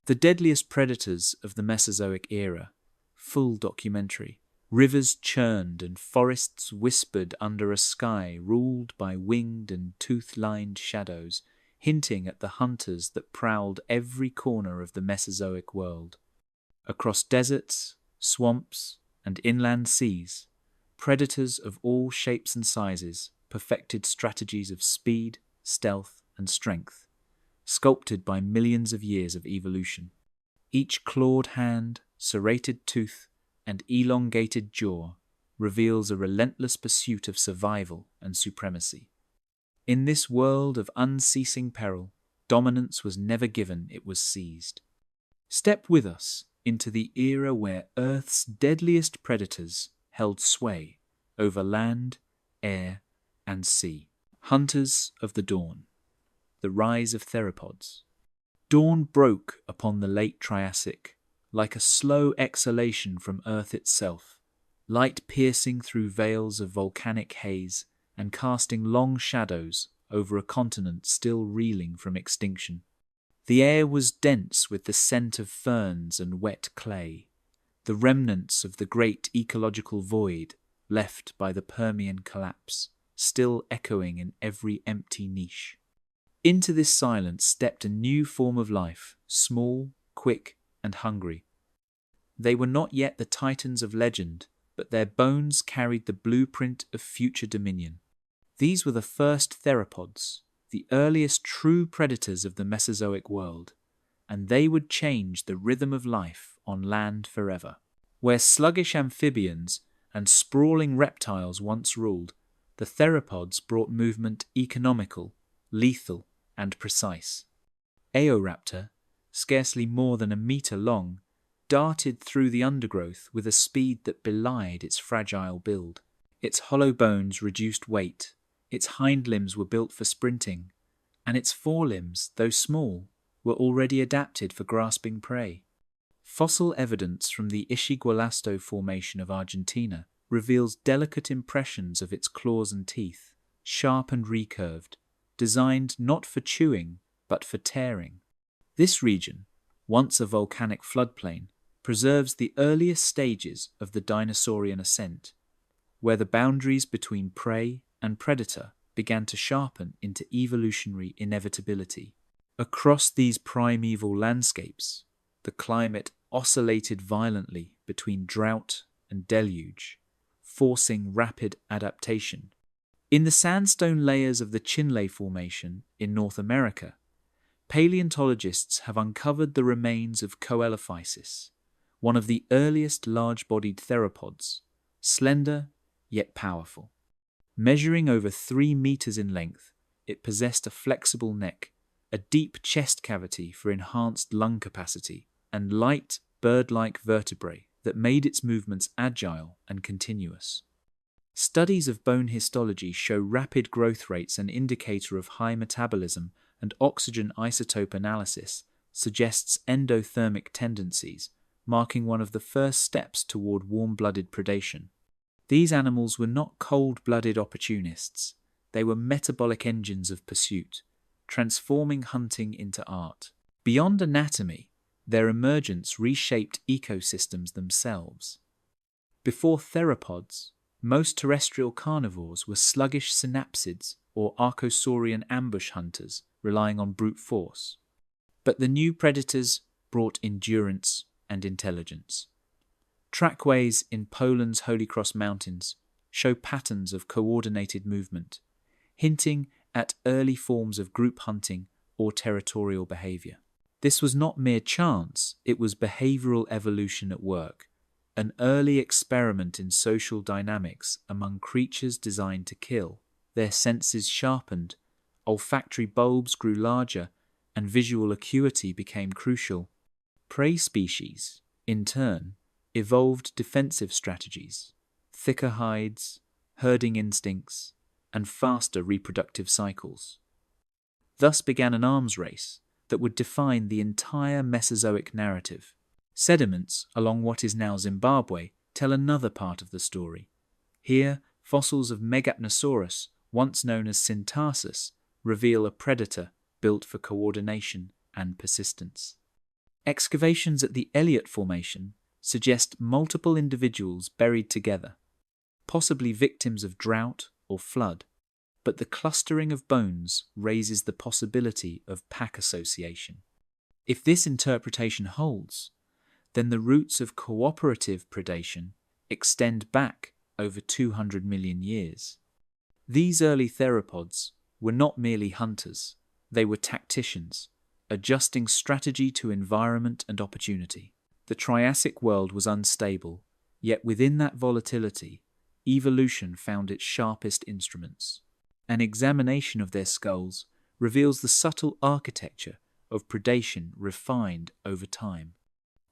The deadliest predators of the Mesozoic era, full documentary. Rivers churned and forests whispered under a sky ruled by winged and tooth-lined shadows, hinting at the hunters that prowled every corner of the Mesozoic world. Across deserts, swamps, and inland seas, predators of all shapes and sizes perfected strategies of speed, stealth, and strength, sculpted by millions of years of evolution. Each clawed hand, serrated tooth, and elongated jaw reveals a relentless pursuit of survival and supremacy. In this world of unceasing peril, dominance was never given, it was seized. Step with us into the era where Earth's deadliest predators held sway over land, air, and sea. Hunters of the dawn. The rise of theropods. Dawn broke upon the late Triassic, like a slow exhalation from Earth itself, light piercing through veils of volcanic haze and casting long shadows over a continent still reeling from extinction. The air was dense with the scent of ferns and wet clay, the remnants of the great ecological void left by the Permian collapse, still echoing in every empty niche. Into this silence stepped a new form of life, small, quick, and hungry. They were not yet the titans of legend, but their bones carried the blueprint of future dominion. These were the first theropods, the earliest true predators of the Mesozoic world, and they would change the rhythm of life on land forever. Where sluggish amphibians and sprawling reptiles once ruled, the theropods brought movement economical, lethal, and precise. Eoraptor, scarcely more than a meter long, darted through the undergrowth with a speed that belied its fragile build. Its hollow bones reduced weight, its hind limbs were built for sprinting, and its forelimbs, though small, were already adapted for grasping prey. Fossil evidence from the Ishigualasto Formation of Argentina reveals delicate impressions of its claws and teeth, sharp and recurved, designed not for chewing, but for tearing. This region, once a volcanic floodplain, preserves the earliest stages of the dinosaurian ascent, where the boundaries between prey and predator began to sharpen into evolutionary inevitability. Across these primeval landscapes, the climate oscillated violently between drought and deluge, forcing rapid adaptation. In the sandstone layers of the Chinle Formation in North America, paleontologists have uncovered the remains of Coelophysis, one of the earliest large-bodied theropods, slender yet powerful. Measuring over 3 meters in length, it possessed a flexible neck, a deep chest cavity for enhanced lung capacity, and light, bird-like vertebrae that made its movements agile and continuous. Studies of bone histology show rapid growth rates, an indicator of high metabolism, and oxygen isotope analysis suggests endothermic tendencies, marking one of the first steps toward warm-blooded predation. These animals were not cold-blooded opportunists. They were metabolic engines of pursuit, transforming hunting into art. Beyond anatomy, their emergence reshaped ecosystems themselves. Before theropods, most terrestrial carnivores were sluggish synapsids or archosaurian ambush hunters relying on brute force. But the new predators brought endurance and intelligence. Trackways in Poland's Holy Cross Mountains show patterns of coordinated movement, hinting at early forms of group hunting or territorial behavior. This was not mere chance, it was behavioral evolution at work, an early experiment in social dynamics among creatures designed to kill. Their senses sharpened, olfactory bulbs grew larger, and visual acuity became crucial. Prey species, in turn, evolved defensive strategies, thicker hides, herding instincts, and faster reproductive cycles. Thus began an arms race that would define the entire Mesozoic narrative. Sediments along what is now Zimbabwe tell another part of the story. Here, fossils of Megapnosaurus, once known as Syntarsus, reveal a predator built for coordination and persistence. Excavations at the Elliott Formation suggest multiple individuals buried together, possibly victims of drought or flood, but the clustering of bones raises the possibility of pack association. If this interpretation holds, then the roots of cooperative predation extend back over 200 million years. These early theropods were not merely hunters, they were tacticians, adjusting strategy to environment and opportunity. The Triassic world was unstable, yet within that volatility, evolution found its sharpest instruments. An examination of their skulls reveals the subtle architecture of predation refined over time.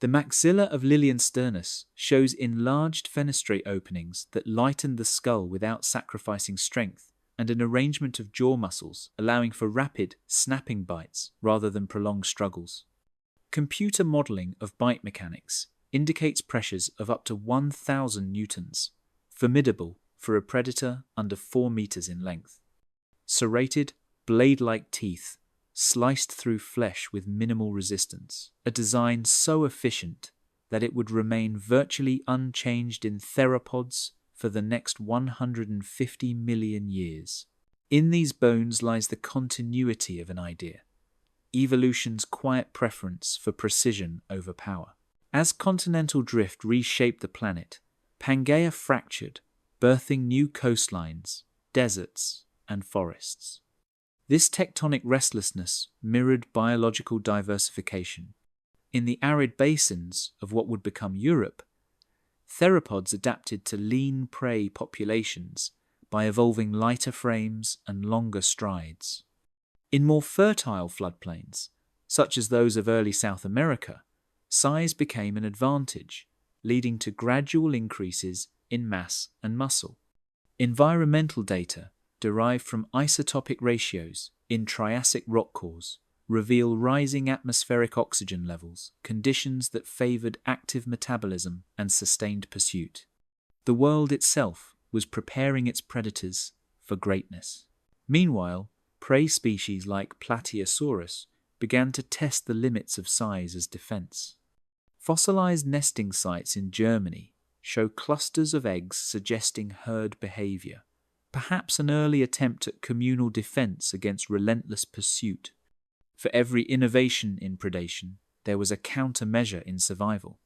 The maxilla of Liliensternus shows enlarged fenestrate openings that lightened the skull without sacrificing strength, and an arrangement of jaw muscles allowing for rapid, snapping bites rather than prolonged struggles. Computer modeling of bite mechanics indicates pressures of up to 1,000 newtons, formidable for a predator under 4 meters in length. Serrated, blade-like teeth sliced through flesh with minimal resistance, a design so efficient that it would remain virtually unchanged in theropods for the next 150 million years. In these bones lies the continuity of an idea, evolution's quiet preference for precision over power. As continental drift reshaped the planet, Pangaea fractured, birthing new coastlines, deserts, and forests. This tectonic restlessness mirrored biological diversification. In the arid basins of what would become Europe, theropods adapted to lean prey populations by evolving lighter frames and longer strides. In more fertile floodplains, such as those of early South America, size became an advantage, leading to gradual increases in mass and muscle. Environmental data derived from isotopic ratios in Triassic rock cores reveal rising atmospheric oxygen levels, conditions that favored active metabolism and sustained pursuit. The world itself was preparing its predators for greatness. Meanwhile, prey species like Plateosaurus began to test the limits of size as defense. Fossilized nesting sites in Germany show clusters of eggs suggesting herd behavior, perhaps an early attempt at communal defense against relentless pursuit. For every innovation in predation, there was a countermeasure in survival.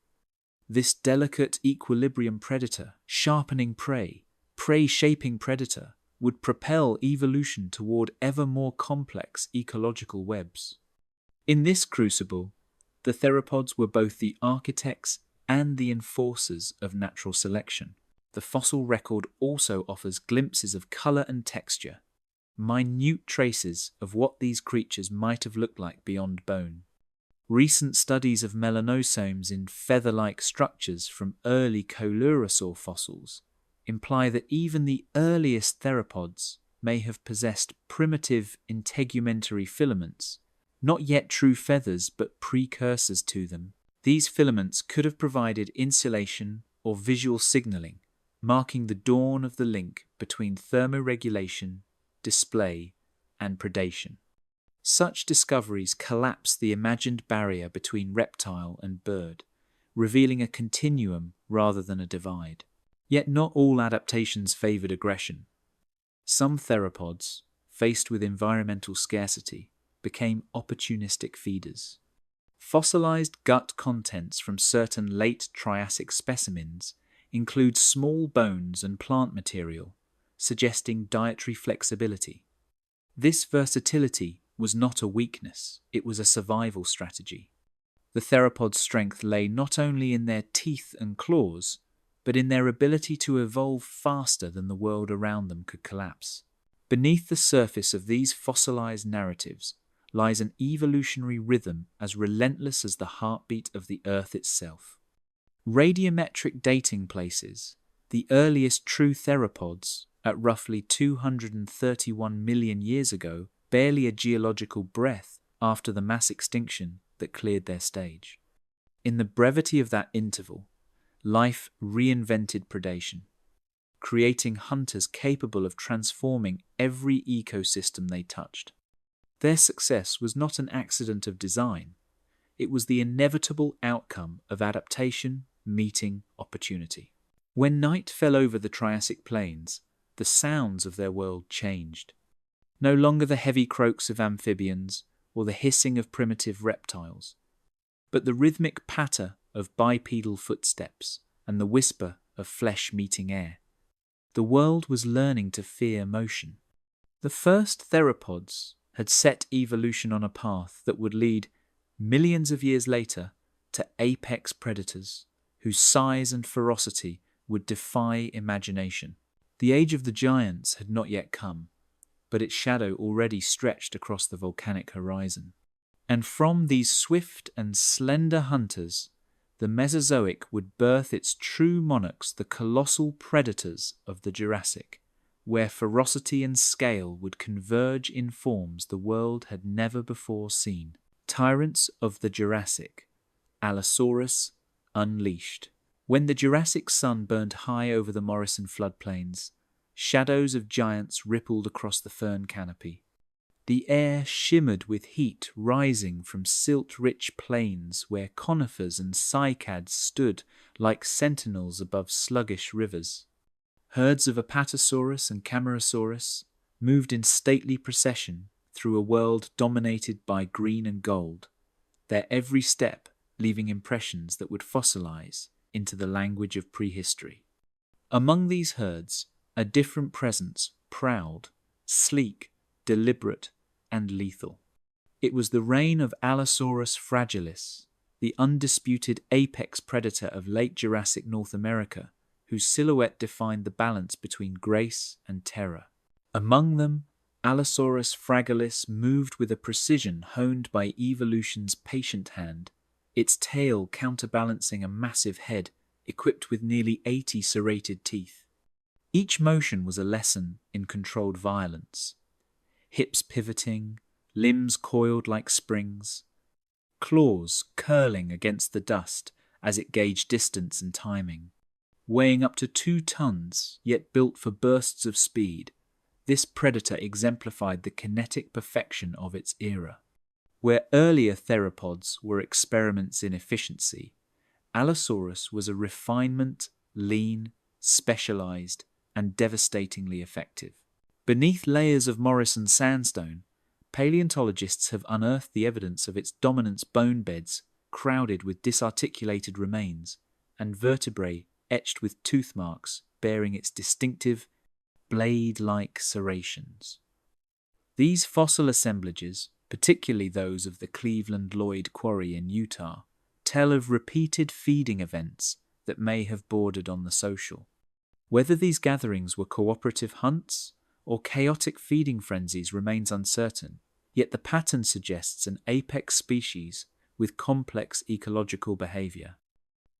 This delicate equilibrium predator, sharpening prey, prey-shaping predator, would propel evolution toward ever more complex ecological webs. In this crucible, the theropods were both the architects and the enforcers of natural selection. The fossil record also offers glimpses of color and texture, minute traces of what these creatures might have looked like beyond bone. Recent studies of melanosomes in feather-like structures from early coelurosaur fossils imply that even the earliest theropods may have possessed primitive integumentary filaments, not yet true feathers but precursors to them. These filaments could have provided insulation or visual signaling, marking the dawn of the link between thermoregulation, display, and predation. Such discoveries collapse the imagined barrier between reptile and bird, revealing a continuum rather than a divide. Yet not all adaptations favored aggression. Some theropods, faced with environmental scarcity, became opportunistic feeders. Fossilized gut contents from certain late Triassic specimens include small bones and plant material, suggesting dietary flexibility. This versatility was not a weakness, it was a survival strategy. The theropod's strength lay not only in their teeth and claws, but in their ability to evolve faster than the world around them could collapse. Beneath the surface of these fossilized narratives lies an evolutionary rhythm as relentless as the heartbeat of the Earth itself. Radiometric dating places the earliest true theropods at roughly 231 million years ago, barely a geological breath after the mass extinction that cleared their stage. In the brevity of that interval, life reinvented predation, creating hunters capable of transforming every ecosystem they touched. Their success was not an accident of design. It was the inevitable outcome of adaptation meeting opportunity. When night fell over the Triassic plains, the sounds of their world changed. No longer the heavy croaks of amphibians or the hissing of primitive reptiles, but the rhythmic patter of bipedal footsteps and the whisper of flesh meeting air. The world was learning to fear motion. The first theropods had set evolution on a path that would lead, millions of years later, to apex predators whose size and ferocity would defy imagination. The age of the giants had not yet come, but its shadow already stretched across the volcanic horizon. And from these swift and slender hunters, the Mesozoic would birth its true monarchs, the colossal predators of the Jurassic, where ferocity and scale would converge in forms the world had never before seen. Tyrants of the Jurassic, Allosaurus unleashed. When the Jurassic sun burned high over the Morrison floodplains, shadows of giants rippled across the fern canopy. The air shimmered with heat rising from silt-rich plains where conifers and cycads stood like sentinels above sluggish rivers. Herds of Apatosaurus and Camarasaurus moved in stately procession through a world dominated by green and gold, their every step leaving impressions that would fossilize into the language of prehistory. Among these herds, a different presence prowled, sleek, deliberate, and lethal. It was the reign of Allosaurus fragilis, the undisputed apex predator of late Jurassic North America, whose silhouette defined the balance between grace and terror. Among them, Allosaurus fragilis moved with a precision honed by evolution's patient hand, its tail counterbalancing a massive head equipped with nearly 80 serrated teeth. Each motion was a lesson in controlled violence. Hips pivoting, limbs coiled like springs, claws curling against the dust as it gauged distance and timing. Weighing up to 2 tons, yet built for bursts of speed, this predator exemplified the kinetic perfection of its era. Where earlier theropods were experiments in efficiency, Allosaurus was a refinement, lean, specialized, and devastatingly effective. Beneath layers of Morrison sandstone, paleontologists have unearthed the evidence of its dominance bone beds crowded with disarticulated remains and vertebrae etched with tooth marks bearing its distinctive blade-like serrations. These fossil assemblages, particularly those of the Cleveland Lloyd Quarry in Utah, tell of repeated feeding events that may have bordered on the social. Whether these gatherings were cooperative hunts or chaotic feeding frenzies remains uncertain, yet the pattern suggests an apex species with complex ecological behavior.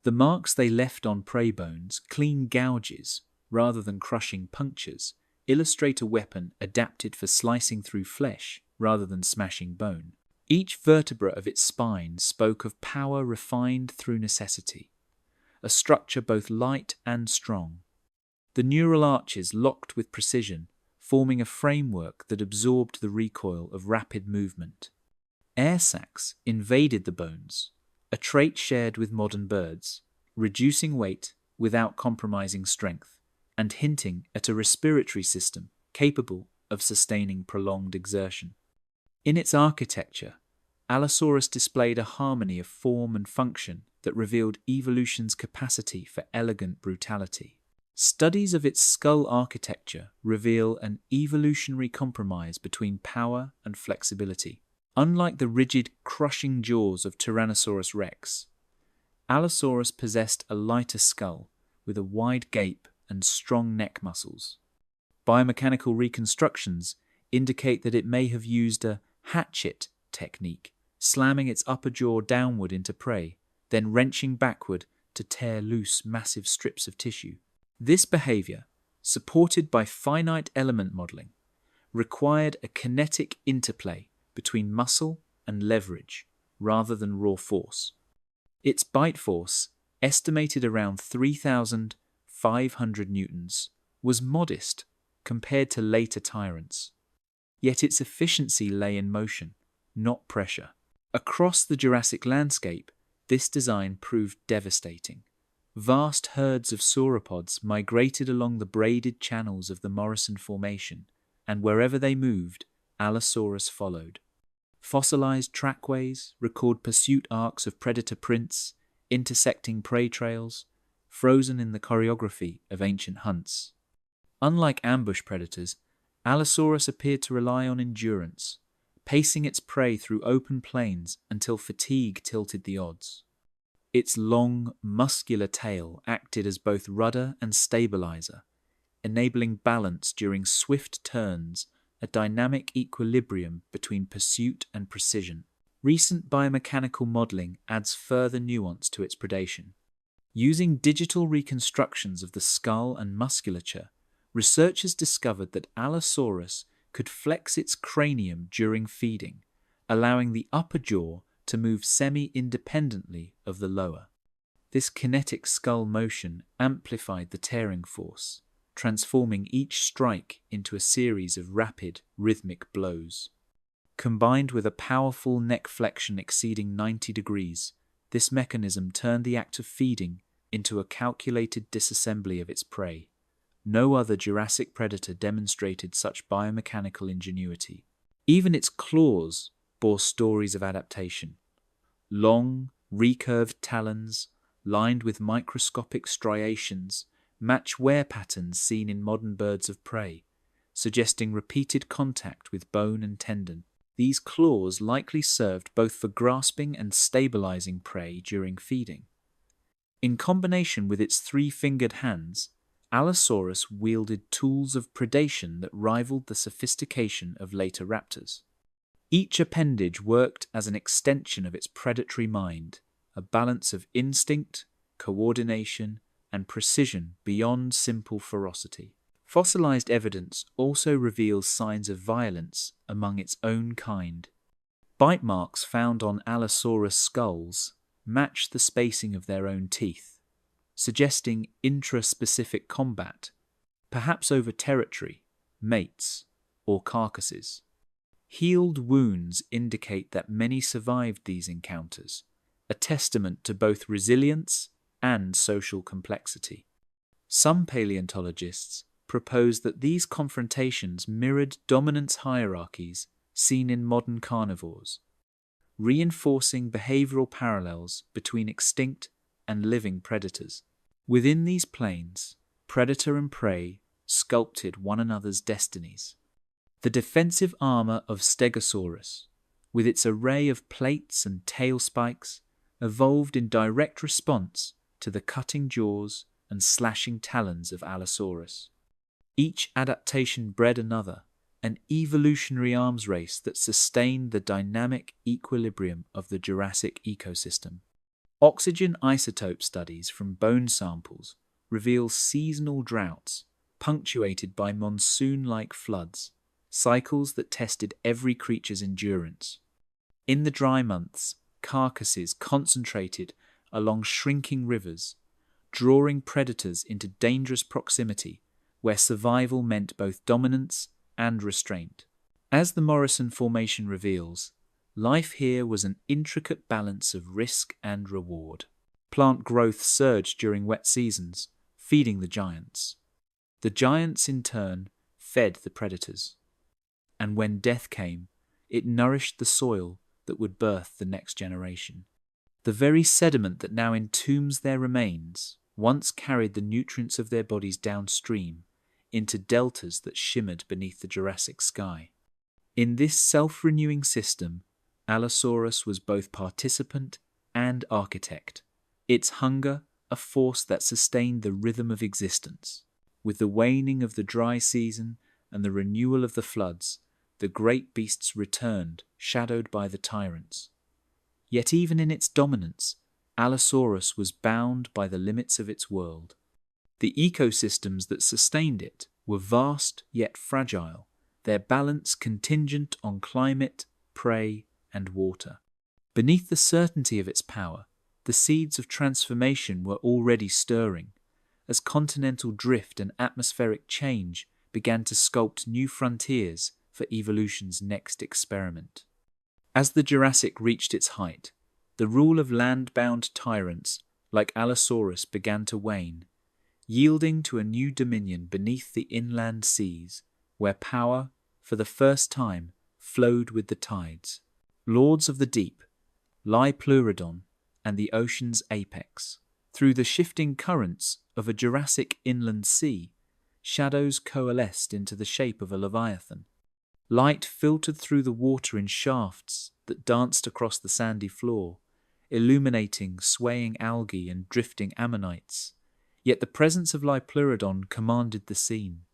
The marks they left on prey bones, clean gouges rather than crushing punctures, illustrate a weapon adapted for slicing through flesh rather than smashing bone. Each vertebra of its spine spoke of power refined through necessity, a structure both light and strong. The neural arches locked with precision, forming a framework that absorbed the recoil of rapid movement. Air sacs invaded the bones, a trait shared with modern birds, reducing weight without compromising strength, and hinting at a respiratory system capable of sustaining prolonged exertion. In its architecture, Allosaurus displayed a harmony of form and function that revealed evolution's capacity for elegant brutality. Studies of its skull architecture reveal an evolutionary compromise between power and flexibility. Unlike the rigid, crushing jaws of Tyrannosaurus rex, Allosaurus possessed a lighter skull with a wide gape and strong neck muscles. Biomechanical reconstructions indicate that it may have used a hatchet technique, slamming its upper jaw downward into prey, then wrenching backward to tear loose massive strips of tissue. This behavior, supported by finite element modeling, required a kinetic interplay between muscle and leverage rather than raw force. Its bite force, estimated around 3,500 newtons, was modest compared to later tyrants. Yet its efficiency lay in motion, not pressure. Across the Jurassic landscape, this design proved devastating. Vast herds of sauropods migrated along the braided channels of the Morrison Formation, and wherever they moved, Allosaurus followed. Fossilized trackways record pursuit arcs of predator prints, intersecting prey trails, frozen in the choreography of ancient hunts. Unlike ambush predators, Allosaurus appeared to rely on endurance, pacing its prey through open plains until fatigue tilted the odds. Its long, muscular tail acted as both rudder and stabilizer, enabling balance during swift turns, a dynamic equilibrium between pursuit and precision. Recent biomechanical modeling adds further nuance to its predation. Using digital reconstructions of the skull and musculature, researchers discovered that Allosaurus could flex its cranium during feeding, allowing the upper jaw to move semi-independently of the lower. This kinetic skull motion amplified the tearing force, transforming each strike into a series of rapid, rhythmic blows. Combined with a powerful neck flexion exceeding 90 degrees, this mechanism turned the act of feeding into a calculated disassembly of its prey. No other Jurassic predator demonstrated such biomechanical ingenuity. Even its claws bore stories of adaptation. Long, recurved talons, lined with microscopic striations, match wear patterns seen in modern birds of prey, suggesting repeated contact with bone and tendon. These claws likely served both for grasping and stabilizing prey during feeding. In combination with its three-fingered hands, Allosaurus wielded tools of predation that rivaled the sophistication of later raptors. Each appendage worked as an extension of its predatory mind, a balance of instinct, coordination, and precision beyond simple ferocity. Fossilized evidence also reveals signs of violence among its own kind. Bite marks found on Allosaurus skulls match the spacing of their own teeth, suggesting intraspecific combat, perhaps over territory, mates, or carcasses. Healed wounds indicate that many survived these encounters, a testament to both resilience and social complexity. Some paleontologists propose that these confrontations mirrored dominance hierarchies seen in modern carnivores, reinforcing behavioral parallels between extinct and living predators. Within these planes, predator and prey sculpted one another's destinies. The defensive armor of Stegosaurus, with its array of plates and tail spikes, evolved in direct response to the cutting jaws and slashing talons of Allosaurus. Each adaptation bred another, an evolutionary arms race that sustained the dynamic equilibrium of the Jurassic ecosystem. Oxygen isotope studies from bone samples reveal seasonal droughts, punctuated by monsoon-like floods, cycles that tested every creature's endurance. In the dry months, carcasses concentrated along shrinking rivers, drawing predators into dangerous proximity where survival meant both dominance and restraint. As the Morrison Formation reveals, life here was an intricate balance of risk and reward. Plant growth surged during wet seasons, feeding the giants. The giants, in turn, fed the predators. And when death came, it nourished the soil that would birth the next generation. The very sediment that now entombs their remains once carried the nutrients of their bodies downstream into deltas that shimmered beneath the Jurassic sky. In this self-renewing system, Allosaurus was both participant and architect, its hunger a force that sustained the rhythm of existence. With the waning of the dry season and the renewal of the floods, the great beasts returned, shadowed by the tyrants. Yet even in its dominance, Allosaurus was bound by the limits of its world. The ecosystems that sustained it were vast yet fragile, their balance contingent on climate, prey, and water. Beneath the certainty of its power, the seeds of transformation were already stirring, as continental drift and atmospheric change began to sculpt new frontiers for evolution's next experiment. As the Jurassic reached its height, the rule of land-bound tyrants like Allosaurus began to wane, yielding to a new dominion beneath the inland seas, where power, for the first time, flowed with the tides. Lords of the deep, Lipleurodon and the ocean's apex. Through the shifting currents of a Jurassic inland sea, shadows coalesced into the shape of a leviathan. Light filtered through the water in shafts that danced across the sandy floor, illuminating swaying algae and drifting ammonites. Yet the presence of Lipleurodon commanded the scene.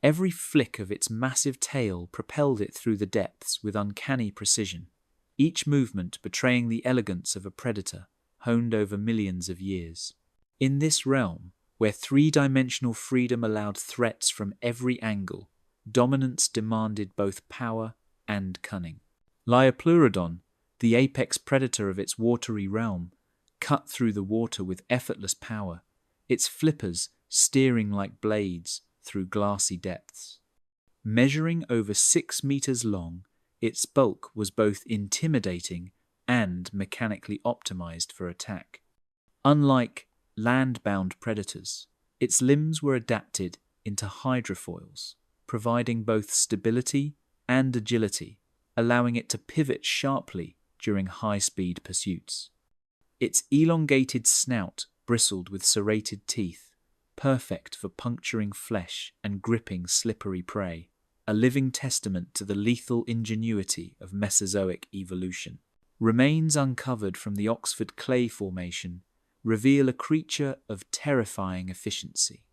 Every flick of its massive tail propelled it through the depths with uncanny precision, each movement betraying the elegance of a predator honed over millions of years. In this realm, where three-dimensional freedom allowed threats from every angle, dominance demanded both power and cunning. Lipleurodon, the apex predator of its watery realm, cut through the water with effortless power, its flippers steering like blades through glassy depths. Measuring over 6 meters long, its bulk was both intimidating and mechanically optimized for attack. Unlike land-bound predators, its limbs were adapted into hydrofoils, providing both stability and agility, allowing it to pivot sharply during high-speed pursuits. Its elongated snout bristled with serrated teeth, perfect for puncturing flesh and gripping slippery prey, a living testament to the lethal ingenuity of Mesozoic evolution. Remains uncovered from the Oxford Clay Formation reveal a creature of terrifying efficiency.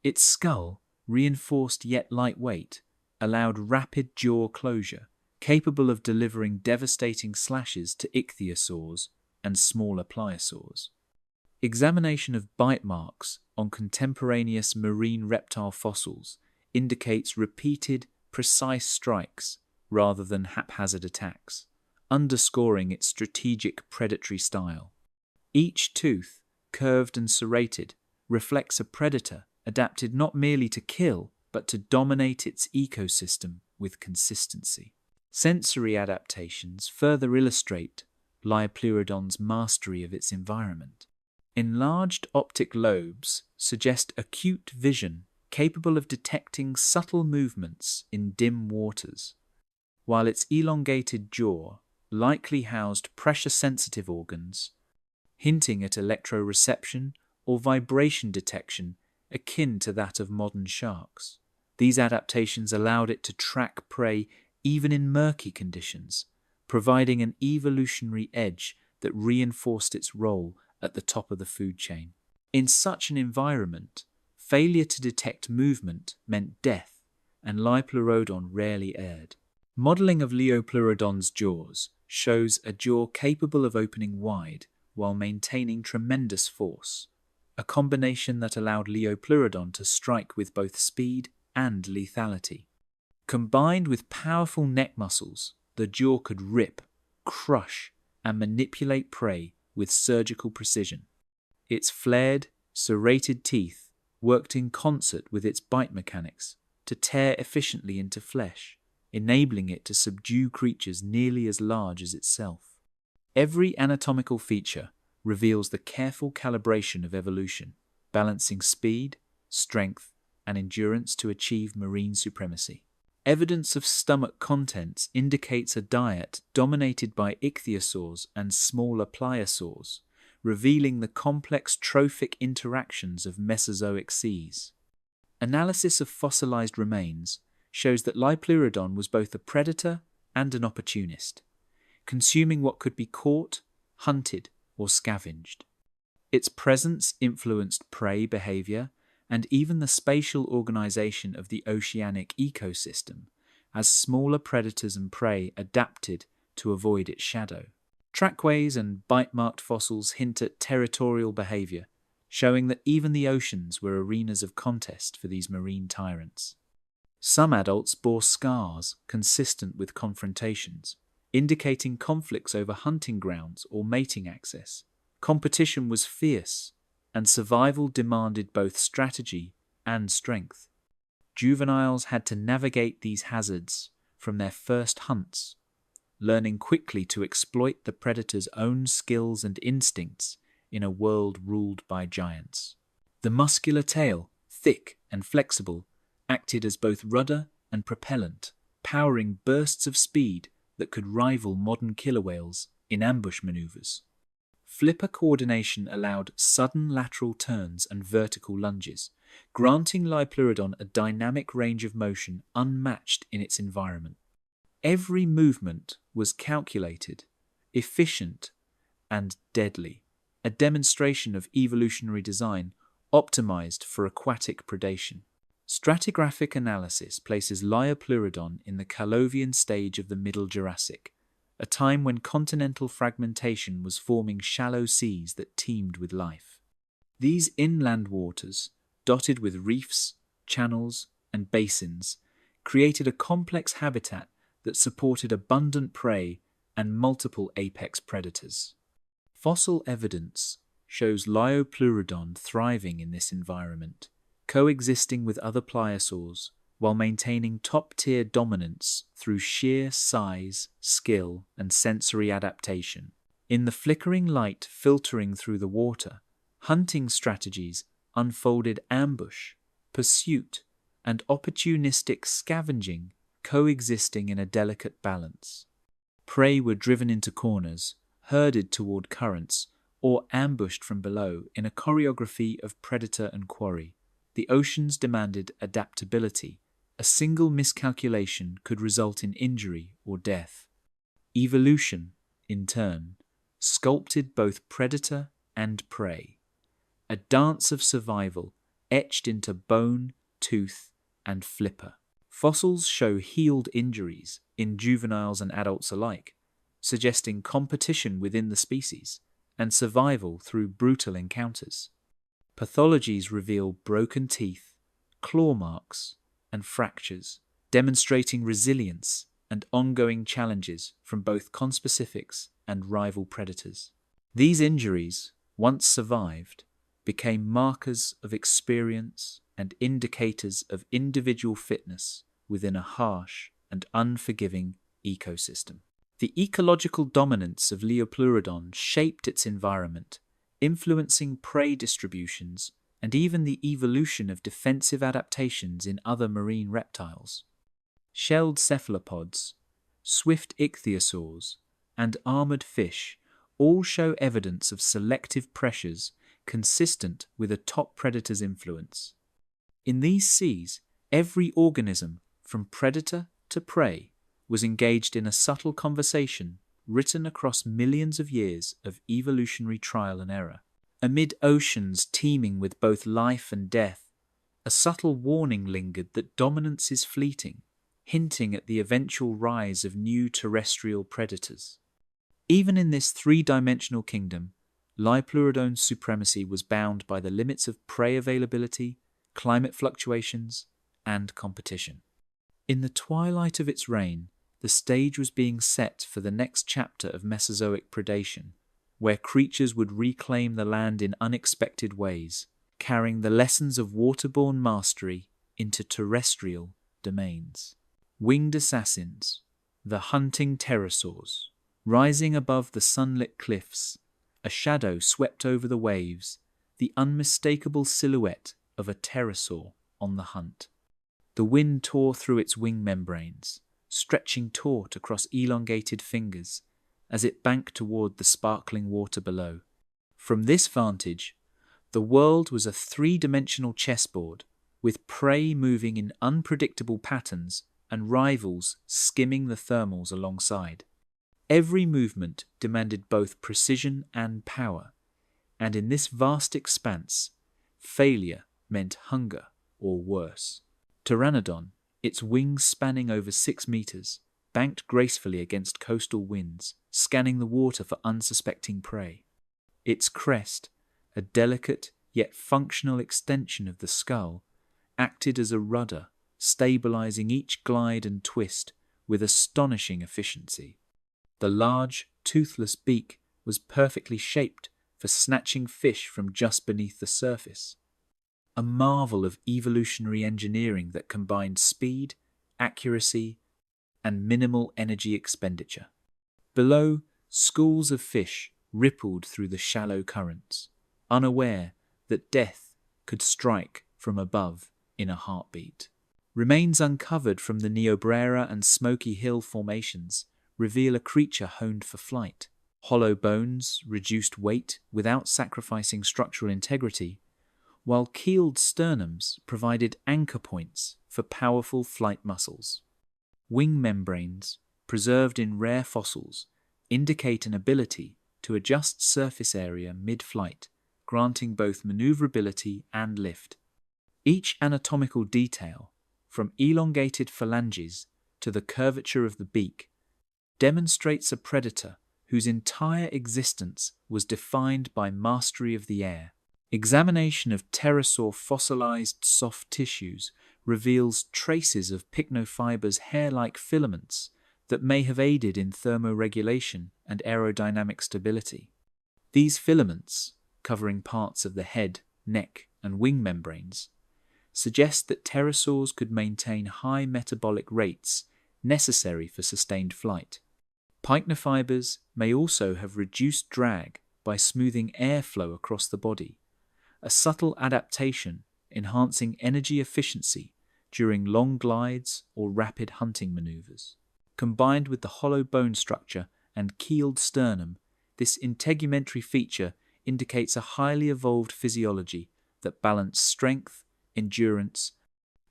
Its skull, reinforced yet lightweight, allowed rapid jaw closure, capable of delivering devastating slashes to ichthyosaurs and smaller pliosaurs. Examination of bite marks on contemporaneous marine reptile fossils indicates repeated, precise strikes rather than haphazard attacks, underscoring its strategic predatory style. Each tooth, curved and serrated, reflects a predator adapted not merely to kill, but to dominate its ecosystem with consistency. Sensory adaptations further illustrate Lipleurodon's mastery of its environment. Enlarged optic lobes suggest acute vision capable of detecting subtle movements in dim waters, while its elongated jaw likely housed pressure-sensitive organs, hinting at electroreception or vibration detection akin to that of modern sharks. These adaptations allowed it to track prey even in murky conditions, providing an evolutionary edge that reinforced its role at the top of the food chain. In such an environment, failure to detect movement meant death, and Lipleurodon rarely erred. Modelling of Lipleurodon's jaws shows a jaw capable of opening wide while maintaining tremendous force, a combination that allowed Lipleurodon to strike with both speed and lethality. Combined with powerful neck muscles, the jaw could rip, crush, and manipulate prey with surgical precision. Its flared, serrated teeth worked in concert with its bite mechanics to tear efficiently into flesh, enabling it to subdue creatures nearly as large as itself. Every anatomical feature reveals the careful calibration of evolution, balancing speed, strength, and endurance to achieve marine supremacy. Evidence of stomach contents indicates a diet dominated by ichthyosaurs and smaller pliosaurs, revealing the complex trophic interactions of Mesozoic seas. Analysis of fossilized remains shows that Lipleurodon was both a predator and an opportunist, consuming what could be caught, hunted, or scavenged. Its presence influenced prey behavior and even the spatial organization of the oceanic ecosystem, as smaller predators and prey adapted to avoid its shadow. Trackways and bite-marked fossils hint at territorial behavior, showing that even the oceans were arenas of contest for these marine tyrants. Some adults bore scars consistent with confrontations, indicating conflicts over hunting grounds or mating access. Competition was fierce, and survival demanded both strategy and strength. Juveniles had to navigate these hazards from their first hunts, learning quickly to exploit the predator's own skills and instincts in a world ruled by giants. The muscular tail, thick and flexible, acted as both rudder and propellant, powering bursts of speed that could rival modern killer whales in ambush maneuvers. Flipper coordination allowed sudden lateral turns and vertical lunges, granting Lipleurodon a dynamic range of motion unmatched in its environment. Every movement was calculated, efficient, and deadly, a demonstration of evolutionary design optimized for aquatic predation. Stratigraphic analysis places Lipleurodon in the Calovian stage of the Middle Jurassic, a time when continental fragmentation was forming shallow seas that teemed with life. These inland waters, dotted with reefs, channels, and basins, created a complex habitat that supported abundant prey and multiple apex predators. Fossil evidence shows Lipleurodon thriving in this environment, coexisting with other pliosaurs while maintaining top-tier dominance through sheer size, skill, and sensory adaptation. In the flickering light filtering through the water, hunting strategies unfolded ambush, pursuit, and opportunistic scavenging coexisting in a delicate balance. Prey were driven into corners, herded toward currents, or ambushed from below in a choreography of predator and quarry. The oceans demanded adaptability. A single miscalculation could result in injury or death. Evolution, in turn, sculpted both predator and prey, a dance of survival etched into bone, tooth, and flipper. Fossils show healed injuries in juveniles and adults alike, suggesting competition within the species and survival through brutal encounters. Pathologies reveal broken teeth, claw marks, and fractures, demonstrating resilience and ongoing challenges from both conspecifics and rival predators. These injuries, once survived, became markers of experience and indicators of individual fitness within a harsh and unforgiving ecosystem. The ecological dominance of Lipleurodon shaped its environment, influencing prey distributions and even the evolution of defensive adaptations in other marine reptiles. Shelled cephalopods, swift ichthyosaurs, and armored fish all show evidence of selective pressures consistent with a top predator's influence. In these seas, every organism, from predator to prey, was engaged in a subtle conversation written across millions of years of evolutionary trial and error. Amid oceans teeming with both life and death, a subtle warning lingered that dominance is fleeting, hinting at the eventual rise of new terrestrial predators. Even in this three-dimensional kingdom, Lipleurodon's supremacy was bound by the limits of prey availability, climate fluctuations, and competition. In the twilight of its reign, the stage was being set for the next chapter of Mesozoic predation, where creatures would reclaim the land in unexpected ways, carrying the lessons of waterborne mastery into terrestrial domains. Winged assassins, the hunting pterosaurs, rising above the sunlit cliffs, a shadow swept over the waves, the unmistakable silhouette of a pterosaur on the hunt. The wind tore through its wing membranes, stretching taut across elongated fingers as it banked toward the sparkling water below. From this vantage, the world was a three-dimensional chessboard, with prey moving in unpredictable patterns and rivals skimming the thermals alongside. Every movement demanded both precision and power, and in this vast expanse, failure meant hunger or worse. Pteranodon, its wings spanning over 6 meters, banked gracefully against coastal winds, scanning the water for unsuspecting prey. Its crest, a delicate yet functional extension of the skull, acted as a rudder, stabilizing each glide and twist with astonishing efficiency. The large, toothless beak was perfectly shaped for snatching fish from just beneath the surface. A marvel of evolutionary engineering that combined speed, accuracy, and minimal energy expenditure. Below, schools of fish rippled through the shallow currents, unaware that death could strike from above in a heartbeat. Remains uncovered from the Niobrara and Smoky Hill formations reveal a creature honed for flight. Hollow bones reduced weight without sacrificing structural integrity, while keeled sternums provided anchor points for powerful flight muscles. Wing membranes, preserved in rare fossils, indicate an ability to adjust surface area mid-flight, granting both maneuverability and lift. Each anatomical detail, from elongated phalanges to the curvature of the beak, demonstrates a predator whose entire existence was defined by mastery of the air. Examination of pterosaur fossilized soft tissues reveals traces of pycnofiber's hair-like filaments that may have aided in thermoregulation and aerodynamic stability. These filaments, covering parts of the head, neck, and wing membranes, suggest that pterosaurs could maintain high metabolic rates necessary for sustained flight. Pycnofibers may also have reduced drag by smoothing airflow across the body, a subtle adaptation enhancing energy efficiency during long glides or rapid hunting maneuvers. Combined with the hollow bone structure and keeled sternum, this integumentary feature indicates a highly evolved physiology that balanced strength, endurance,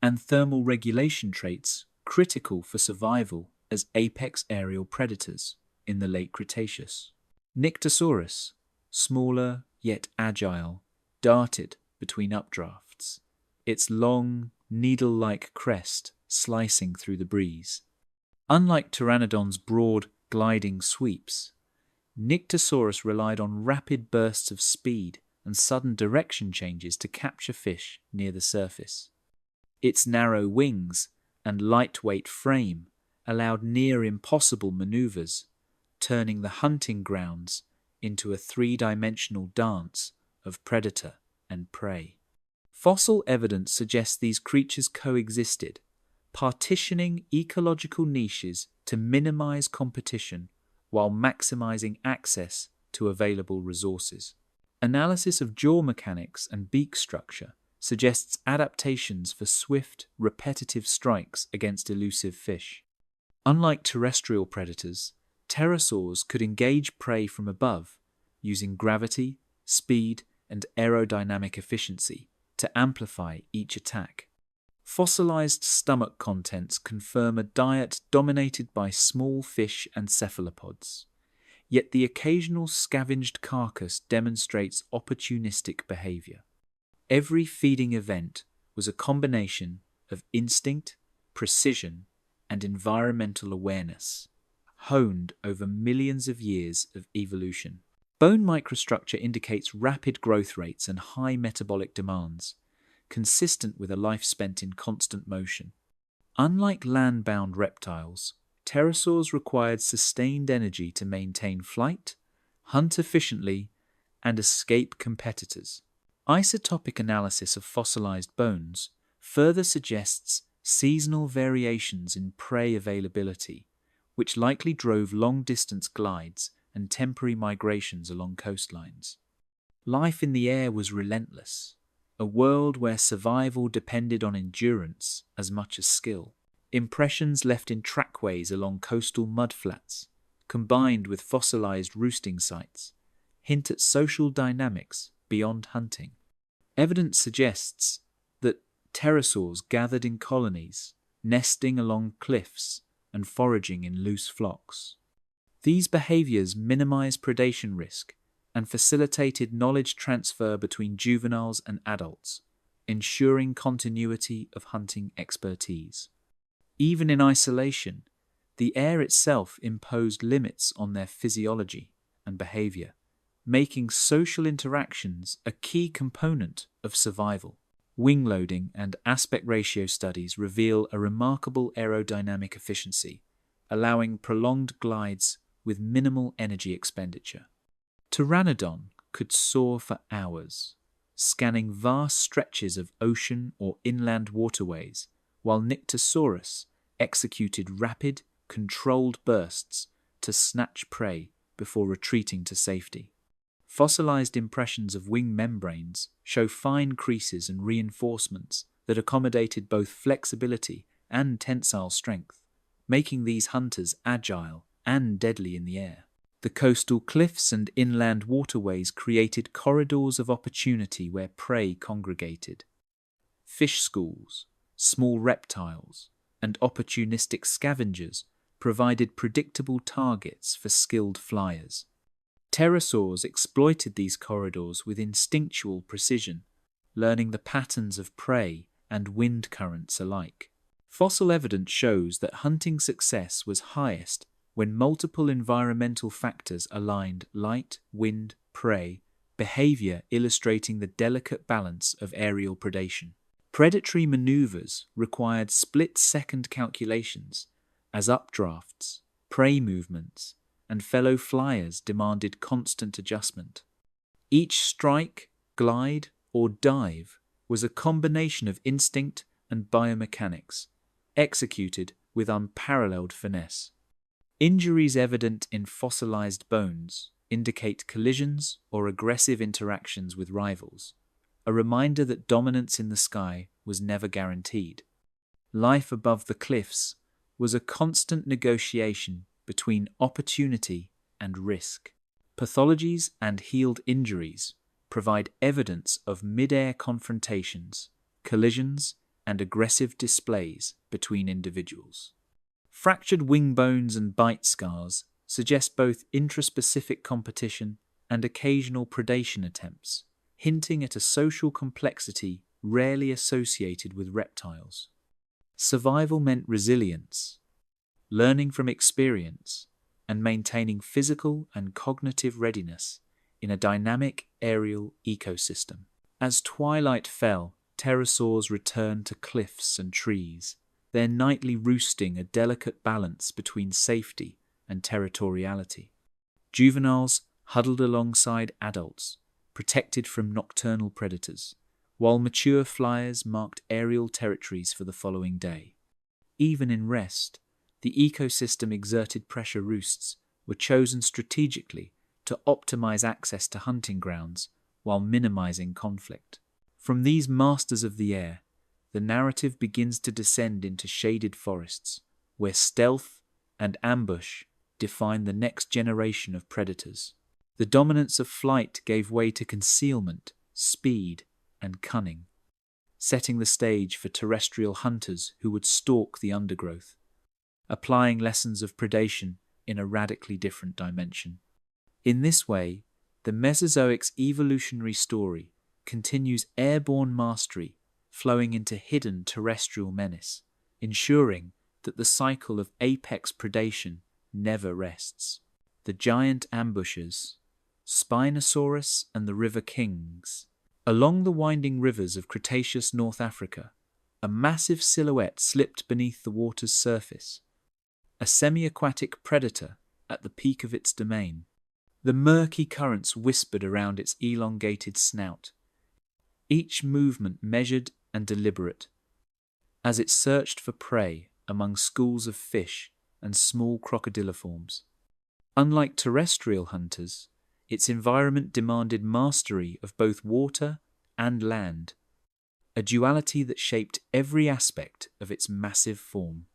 and thermal regulation traits critical for survival as apex aerial predators in the late Cretaceous. Nyctosaurus, smaller yet agile, darted between updrafts, its long, needle-like crest slicing through the breeze. Unlike Pteranodon's broad, gliding sweeps, Nyctosaurus relied on rapid bursts of speed and sudden direction changes to capture fish near the surface. Its narrow wings and lightweight frame allowed near-impossible maneuvers, turning the hunting grounds into a three-dimensional dance of predator and prey. Fossil evidence suggests these creatures coexisted, partitioning ecological niches to minimize competition while maximizing access to available resources. Analysis of jaw mechanics and beak structure suggests adaptations for swift, repetitive strikes against elusive fish. Unlike terrestrial predators, pterosaurs could engage prey from above, using gravity, speed, and aerodynamic efficiency to amplify each attack. Fossilized stomach contents confirm a diet dominated by small fish and cephalopods, yet the occasional scavenged carcass demonstrates opportunistic behavior. Every feeding event was a combination of instinct, precision, and environmental awareness, honed over millions of years of evolution. Bone microstructure indicates rapid growth rates and high metabolic demands, consistent with a life spent in constant motion. Unlike land-bound reptiles, pterosaurs required sustained energy to maintain flight, hunt efficiently, and escape competitors. Isotopic analysis of fossilized bones further suggests seasonal variations in prey availability, which likely drove long-distance glides and temporary migrations along coastlines. Life in the air was relentless, a world where survival depended on endurance as much as skill. Impressions left in trackways along coastal mudflats, combined with fossilized roosting sites, hint at social dynamics beyond hunting. Evidence suggests that pterosaurs gathered in colonies, nesting along cliffs and foraging in loose flocks. These behaviors minimized predation risk and facilitated knowledge transfer between juveniles and adults, ensuring continuity of hunting expertise. Even in isolation, the air itself imposed limits on their physiology and behavior, making social interactions a key component of survival. Wing loading and aspect ratio studies reveal a remarkable aerodynamic efficiency, allowing prolonged glides with minimal energy expenditure. Pteranodon could soar for hours, scanning vast stretches of ocean or inland waterways, while Nyctosaurus executed rapid, controlled bursts to snatch prey before retreating to safety. Fossilized impressions of wing membranes show fine creases and reinforcements that accommodated both flexibility and tensile strength, making these hunters agile and deadly in the air. The coastal cliffs and inland waterways created corridors of opportunity where prey congregated. Fish schools, small reptiles, and opportunistic scavengers provided predictable targets for skilled flyers. Pterosaurs exploited these corridors with instinctual precision, learning the patterns of prey and wind currents alike. Fossil evidence shows that hunting success was highest when multiple environmental factors aligned: light, wind, prey, behavior, illustrating the delicate balance of aerial predation. Predatory maneuvers required split-second calculations, as updrafts, prey movements, and fellow flyers demanded constant adjustment. Each strike, glide, or dive was a combination of instinct and biomechanics, executed with unparalleled finesse. Injuries evident in fossilized bones indicate collisions or aggressive interactions with rivals, a reminder that dominance in the sky was never guaranteed. Life above the cliffs was a constant negotiation between opportunity and risk. Pathologies and healed injuries provide evidence of mid-air confrontations, collisions, and aggressive displays between individuals. Fractured wing bones and bite scars suggest both intraspecific competition and occasional predation attempts, hinting at a social complexity rarely associated with reptiles. Survival meant resilience, learning from experience, and maintaining physical and cognitive readiness in a dynamic aerial ecosystem. As twilight fell, pterosaurs returned to cliffs and trees, their nightly roosting a delicate balance between safety and territoriality. Juveniles huddled alongside adults, protected from nocturnal predators, while mature flyers marked aerial territories for the following day. Even in rest, the ecosystem exerted pressure roosts were chosen strategically to optimize access to hunting grounds while minimizing conflict. From these masters of the air, the narrative begins to descend into shaded forests, where stealth and ambush define the next generation of predators. The dominance of flight gave way to concealment, speed, and cunning, setting the stage for terrestrial hunters who would stalk the undergrowth, applying lessons of predation in a radically different dimension. In this way, the Mesozoic's evolutionary story continues airborne mastery flowing into hidden terrestrial menace, ensuring that the cycle of apex predation never rests. The giant ambushers, Spinosaurus and the River Kings. Along the winding rivers of Cretaceous North Africa, a massive silhouette slipped beneath the water's surface, a semi-aquatic predator at the peak of its domain. The murky currents whispered around its elongated snout, each movement measured and deliberate, as it searched for prey among schools of fish and small crocodiliforms. Unlike terrestrial hunters, its environment demanded mastery of both water and land, a duality that shaped every aspect of its massive form.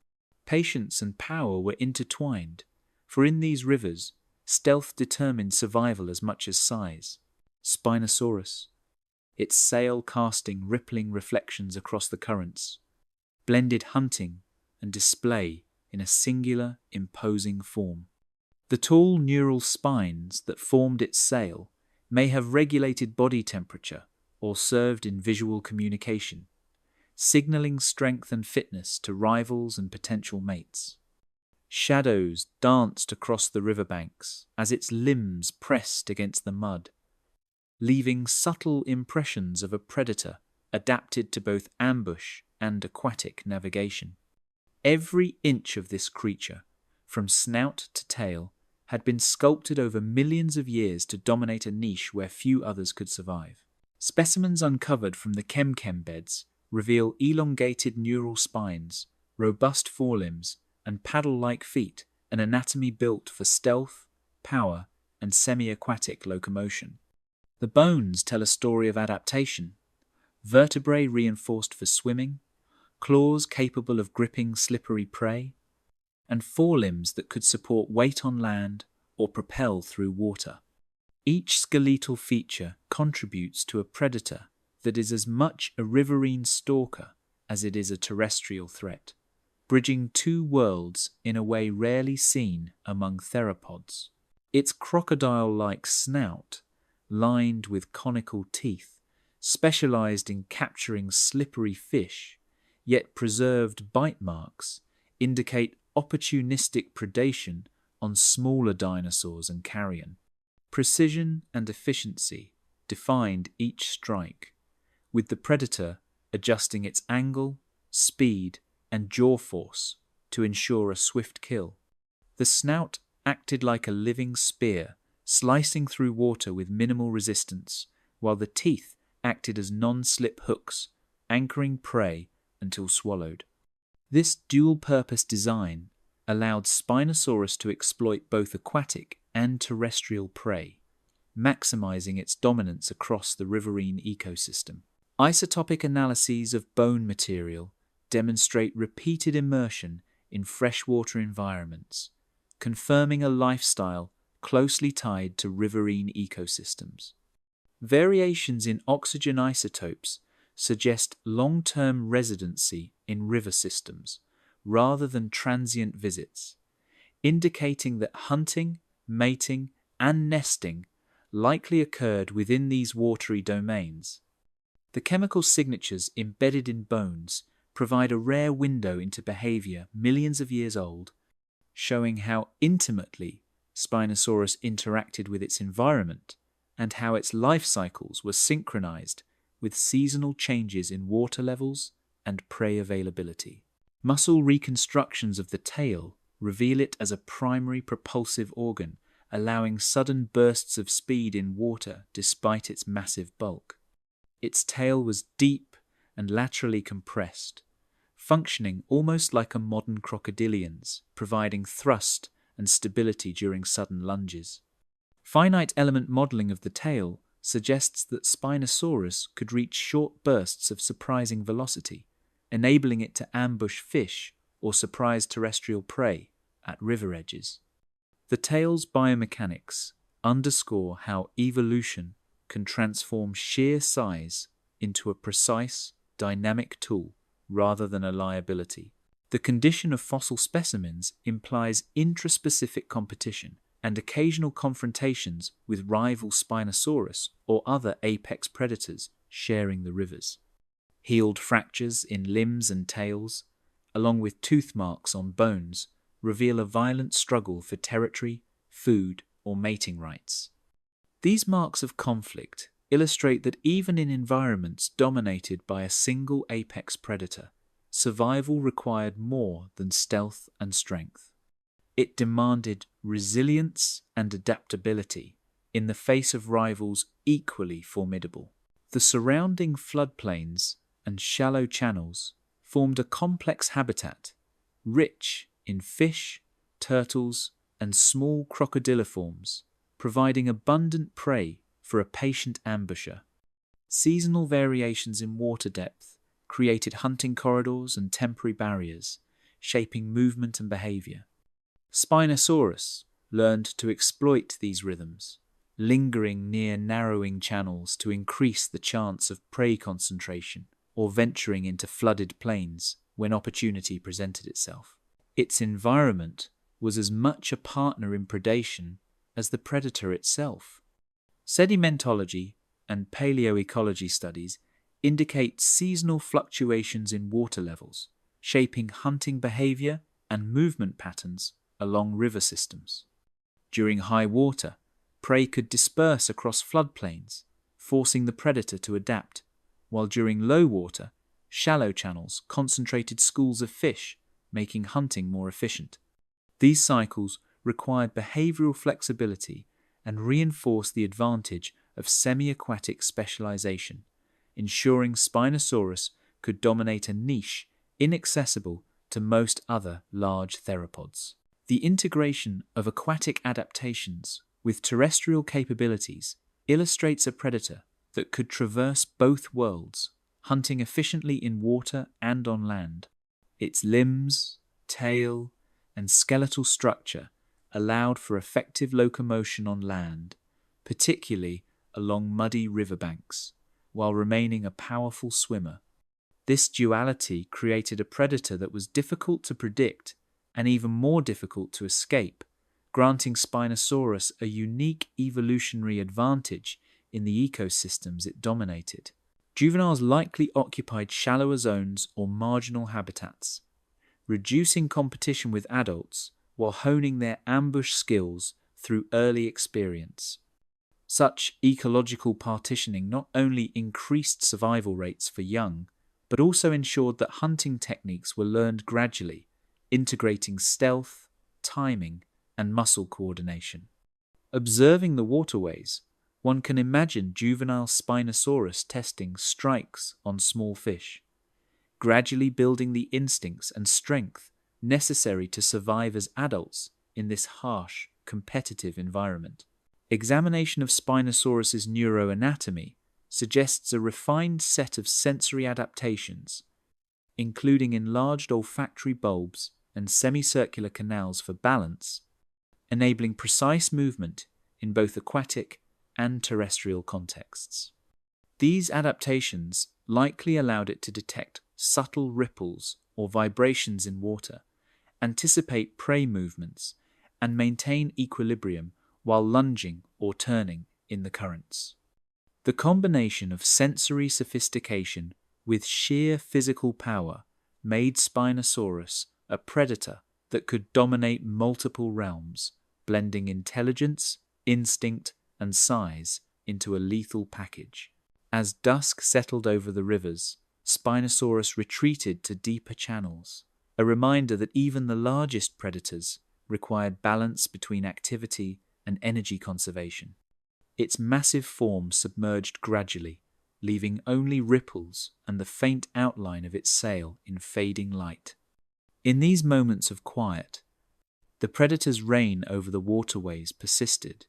Patience and power were intertwined, for in these rivers, stealth determined survival as much as size. Spinosaurus, its sail casting rippling reflections across the currents, blended hunting and display in a singular, imposing form. The tall neural spines that formed its sail may have regulated body temperature or served in visual communication, signaling strength and fitness to rivals and potential mates. Shadows danced across the riverbanks as its limbs pressed against the mud, leaving subtle impressions of a predator adapted to both ambush and aquatic navigation. Every inch of this creature, from snout to tail, had been sculpted over millions of years to dominate a niche where few others could survive. Specimens uncovered from the Chemchem beds reveal elongated neural spines, robust forelimbs, and paddle-like feet an anatomy built for stealth, power, and semi-aquatic locomotion. The bones tell a story of adaptation: vertebrae reinforced for swimming, claws capable of gripping slippery prey, and forelimbs that could support weight on land or propel through water. Each skeletal feature contributes to a predator that is as much a riverine stalker as it is a terrestrial threat, bridging two worlds in a way rarely seen among theropods. Its crocodile-like snout, lined with conical teeth, specialized in capturing slippery fish, yet preserved bite marks, indicate opportunistic predation on smaller dinosaurs and carrion. Precision and efficiency defined each strike, with the predator adjusting its angle, speed, and jaw force to ensure a swift kill. The snout acted like a living spear, slicing through water with minimal resistance, while the teeth acted as non-slip hooks, anchoring prey until swallowed. This dual-purpose design allowed Spinosaurus to exploit both aquatic and terrestrial prey, maximizing its dominance across the riverine ecosystem. Isotopic analyses of bone material demonstrate repeated immersion in freshwater environments, confirming a lifestyle closely tied to riverine ecosystems. Variations in oxygen isotopes suggest long-term residency in river systems rather than transient visits, indicating that hunting, mating, and nesting likely occurred within these watery domains. The chemical signatures embedded in bones provide a rare window into behavior millions of years old, showing how intimately Spinosaurus interacted with its environment and how its life cycles were synchronized with seasonal changes in water levels and prey availability. Muscle reconstructions of the tail reveal it as a primary propulsive organ, allowing sudden bursts of speed in water despite its massive bulk. Its tail was deep and laterally compressed, functioning almost like a modern crocodilian's, providing thrust and stability during sudden lunges. Finite element modeling of the tail suggests that Spinosaurus could reach short bursts of surprising velocity, enabling it to ambush fish or surprise terrestrial prey at river edges. The tail's biomechanics underscore how evolution can transform sheer size into a precise, dynamic tool rather than a liability. The condition of fossil specimens implies intraspecific competition and occasional confrontations with rival Spinosaurus or other apex predators sharing the rivers. Healed fractures in limbs and tails, along with tooth marks on bones, reveal a violent struggle for territory, food, or mating rights. These marks of conflict illustrate that even in environments dominated by a single apex predator, survival required more than stealth and strength. It demanded resilience and adaptability in the face of rivals equally formidable. The surrounding floodplains and shallow channels formed a complex habitat, rich in fish, turtles, and small crocodiliforms, providing abundant prey for a patient ambusher. Seasonal variations in water depth created hunting corridors and temporary barriers, shaping movement and behavior. Spinosaurus learned to exploit these rhythms, lingering near narrowing channels to increase the chance of prey concentration or venturing into flooded plains when opportunity presented itself. Its environment was as much a partner in predation as the predator itself. Sedimentology and paleoecology studies indicate seasonal fluctuations in water levels, shaping hunting behavior and movement patterns along river systems. During high water, prey could disperse across floodplains, forcing the predator to adapt, while during low water, shallow channels concentrated schools of fish, making hunting more efficient. These cycles required behavioral flexibility and reinforced the advantage of semi-aquatic specialization, ensuring Spinosaurus could dominate a niche inaccessible to most other large theropods. The integration of aquatic adaptations with terrestrial capabilities illustrates a predator that could traverse both worlds, hunting efficiently in water and on land. Its limbs, tail, and skeletal structure allowed for effective locomotion on land, particularly along muddy riverbanks, while remaining a powerful swimmer. This duality created a predator that was difficult to predict and even more difficult to escape, granting Spinosaurus a unique evolutionary advantage in the ecosystems it dominated. Juveniles likely occupied shallower zones or marginal habitats, reducing competition with adults while honing their ambush skills through early experience. Such ecological partitioning not only increased survival rates for young, but also ensured that hunting techniques were learned gradually, integrating stealth, timing, and muscle coordination. Observing the waterways, one can imagine juvenile Spinosaurus testing strikes on small fish, gradually building the instincts and strength necessary to survive as adults in this harsh, competitive environment. Examination of Spinosaurus's neuroanatomy suggests a refined set of sensory adaptations, including enlarged olfactory bulbs and semicircular canals for balance, enabling precise movement in both aquatic and terrestrial contexts. These adaptations likely allowed it to detect subtle ripples or vibrations in water, anticipate prey movements, and maintain equilibrium while lunging or turning in the currents. The combination of sensory sophistication with sheer physical power made Spinosaurus a predator that could dominate multiple realms, blending intelligence, instinct, and size into a lethal package. As dusk settled over the rivers, Spinosaurus retreated to deeper channels, a reminder that even the largest predators required balance between activity and energy conservation. Its massive form submerged gradually, leaving only ripples and the faint outline of its sail in fading light. In these moments of quiet, the predator's reign over the waterways persisted.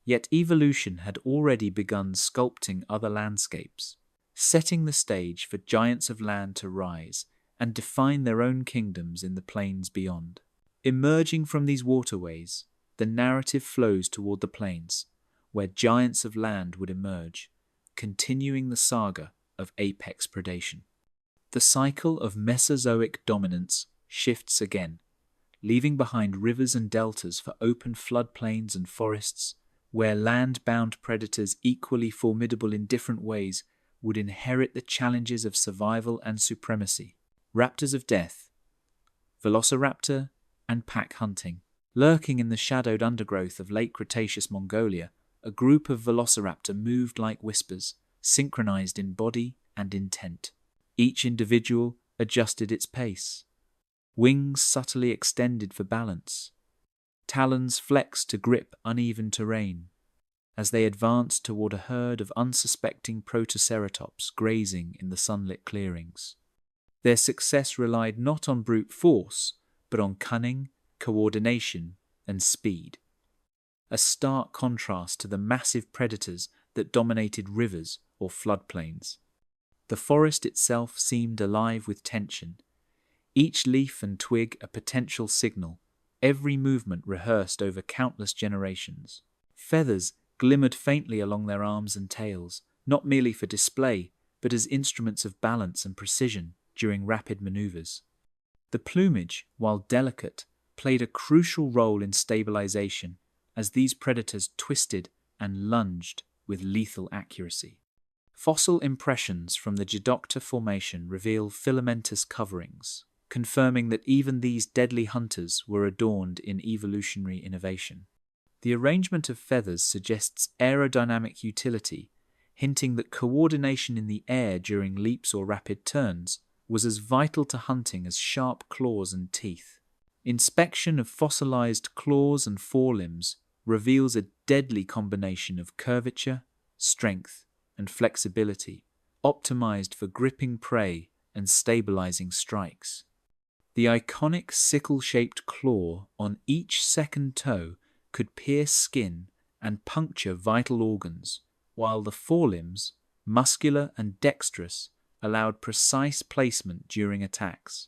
Yet evolution had already begun sculpting other landscapes, setting the stage for giants of land to rise and define their own kingdoms in the plains beyond. Emerging from these waterways, the narrative flows toward the plains, where giants of land would emerge, continuing the saga of apex predation. The cycle of Mesozoic dominance shifts again, leaving behind rivers and deltas for open floodplains and forests, where land-bound predators equally formidable in different ways would inherit the challenges of survival and supremacy. Raptors of death, velociraptor, and pack hunting. Lurking in the shadowed undergrowth of late Cretaceous Mongolia, a group of velociraptor moved like whispers, synchronized in body and intent. Each individual adjusted its pace. Wings subtly extended for balance. Talons flexed to grip uneven terrain, as they advanced toward a herd of unsuspecting protoceratops grazing in the sunlit clearings. Their success relied not on brute force, but on cunning, coordination, and speed. A stark contrast to the massive predators that dominated rivers or floodplains. The forest itself seemed alive with tension, each leaf and twig a potential signal, every movement rehearsed over countless generations. Feathers glimmered faintly along their arms and tails, not merely for display, but as instruments of balance and precision during rapid maneuvers. The plumage, while delicate, played a crucial role in stabilization as these predators twisted and lunged with lethal accuracy. Fossil impressions from the Geodocta Formation reveal filamentous coverings, confirming that even these deadly hunters were adorned in evolutionary innovation. The arrangement of feathers suggests aerodynamic utility, hinting that coordination in the air during leaps or rapid turns was as vital to hunting as sharp claws and teeth. Inspection of fossilized claws and forelimbs reveals a deadly combination of curvature, strength, and flexibility, optimized for gripping prey and stabilizing strikes. The iconic sickle-shaped claw on each second toe could pierce skin and puncture vital organs, while the forelimbs, muscular and dexterous, allowed precise placement during attacks.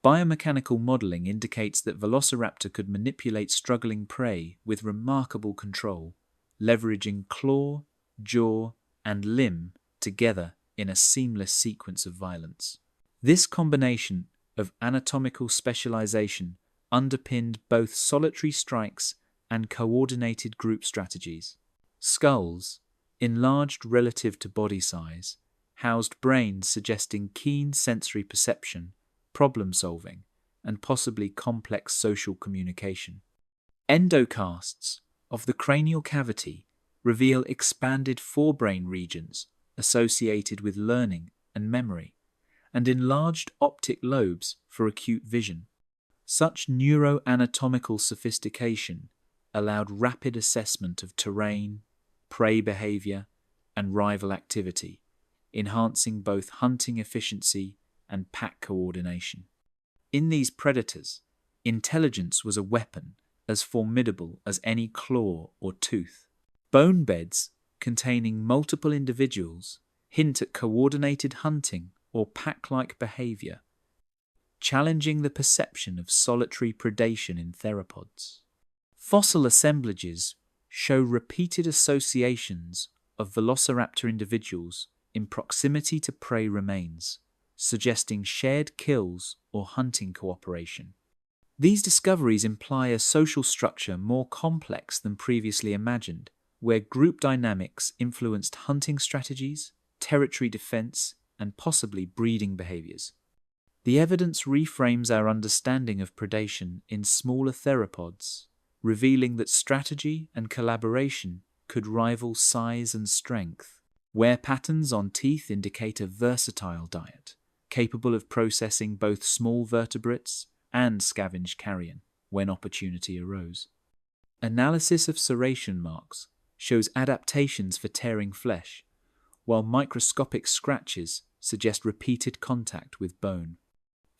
Biomechanical modeling indicates that Velociraptor could manipulate struggling prey with remarkable control, leveraging claw, jaw, and limb together in a seamless sequence of violence. This combination of anatomical specialization underpinned both solitary strikes and coordinated group strategies. Skulls, enlarged relative to body size, housed brains suggesting keen sensory perception, problem-solving, and possibly complex social communication. Endocasts of the cranial cavity reveal expanded forebrain regions associated with learning and memory, and enlarged optic lobes for acute vision. Such neuroanatomical sophistication allowed rapid assessment of terrain, prey behavior, and rival activity, enhancing both hunting efficiency and pack coordination. In these predators, intelligence was a weapon as formidable as any claw or tooth. Bone beds containing multiple individuals hint at coordinated hunting or pack-like behavior, challenging the perception of solitary predation in theropods. Fossil assemblages show repeated associations of Velociraptor individuals in proximity to prey remains, suggesting shared kills or hunting cooperation. These discoveries imply a social structure more complex than previously imagined, where group dynamics influenced hunting strategies, territory defense, and possibly breeding behaviors. The evidence reframes our understanding of predation in smaller theropods, revealing that strategy and collaboration could rival size and strength. Wear patterns on teeth indicate a versatile diet, capable of processing both small vertebrates and scavenged carrion when opportunity arose. Analysis of serration marks shows adaptations for tearing flesh, while microscopic scratches suggest repeated contact with bone.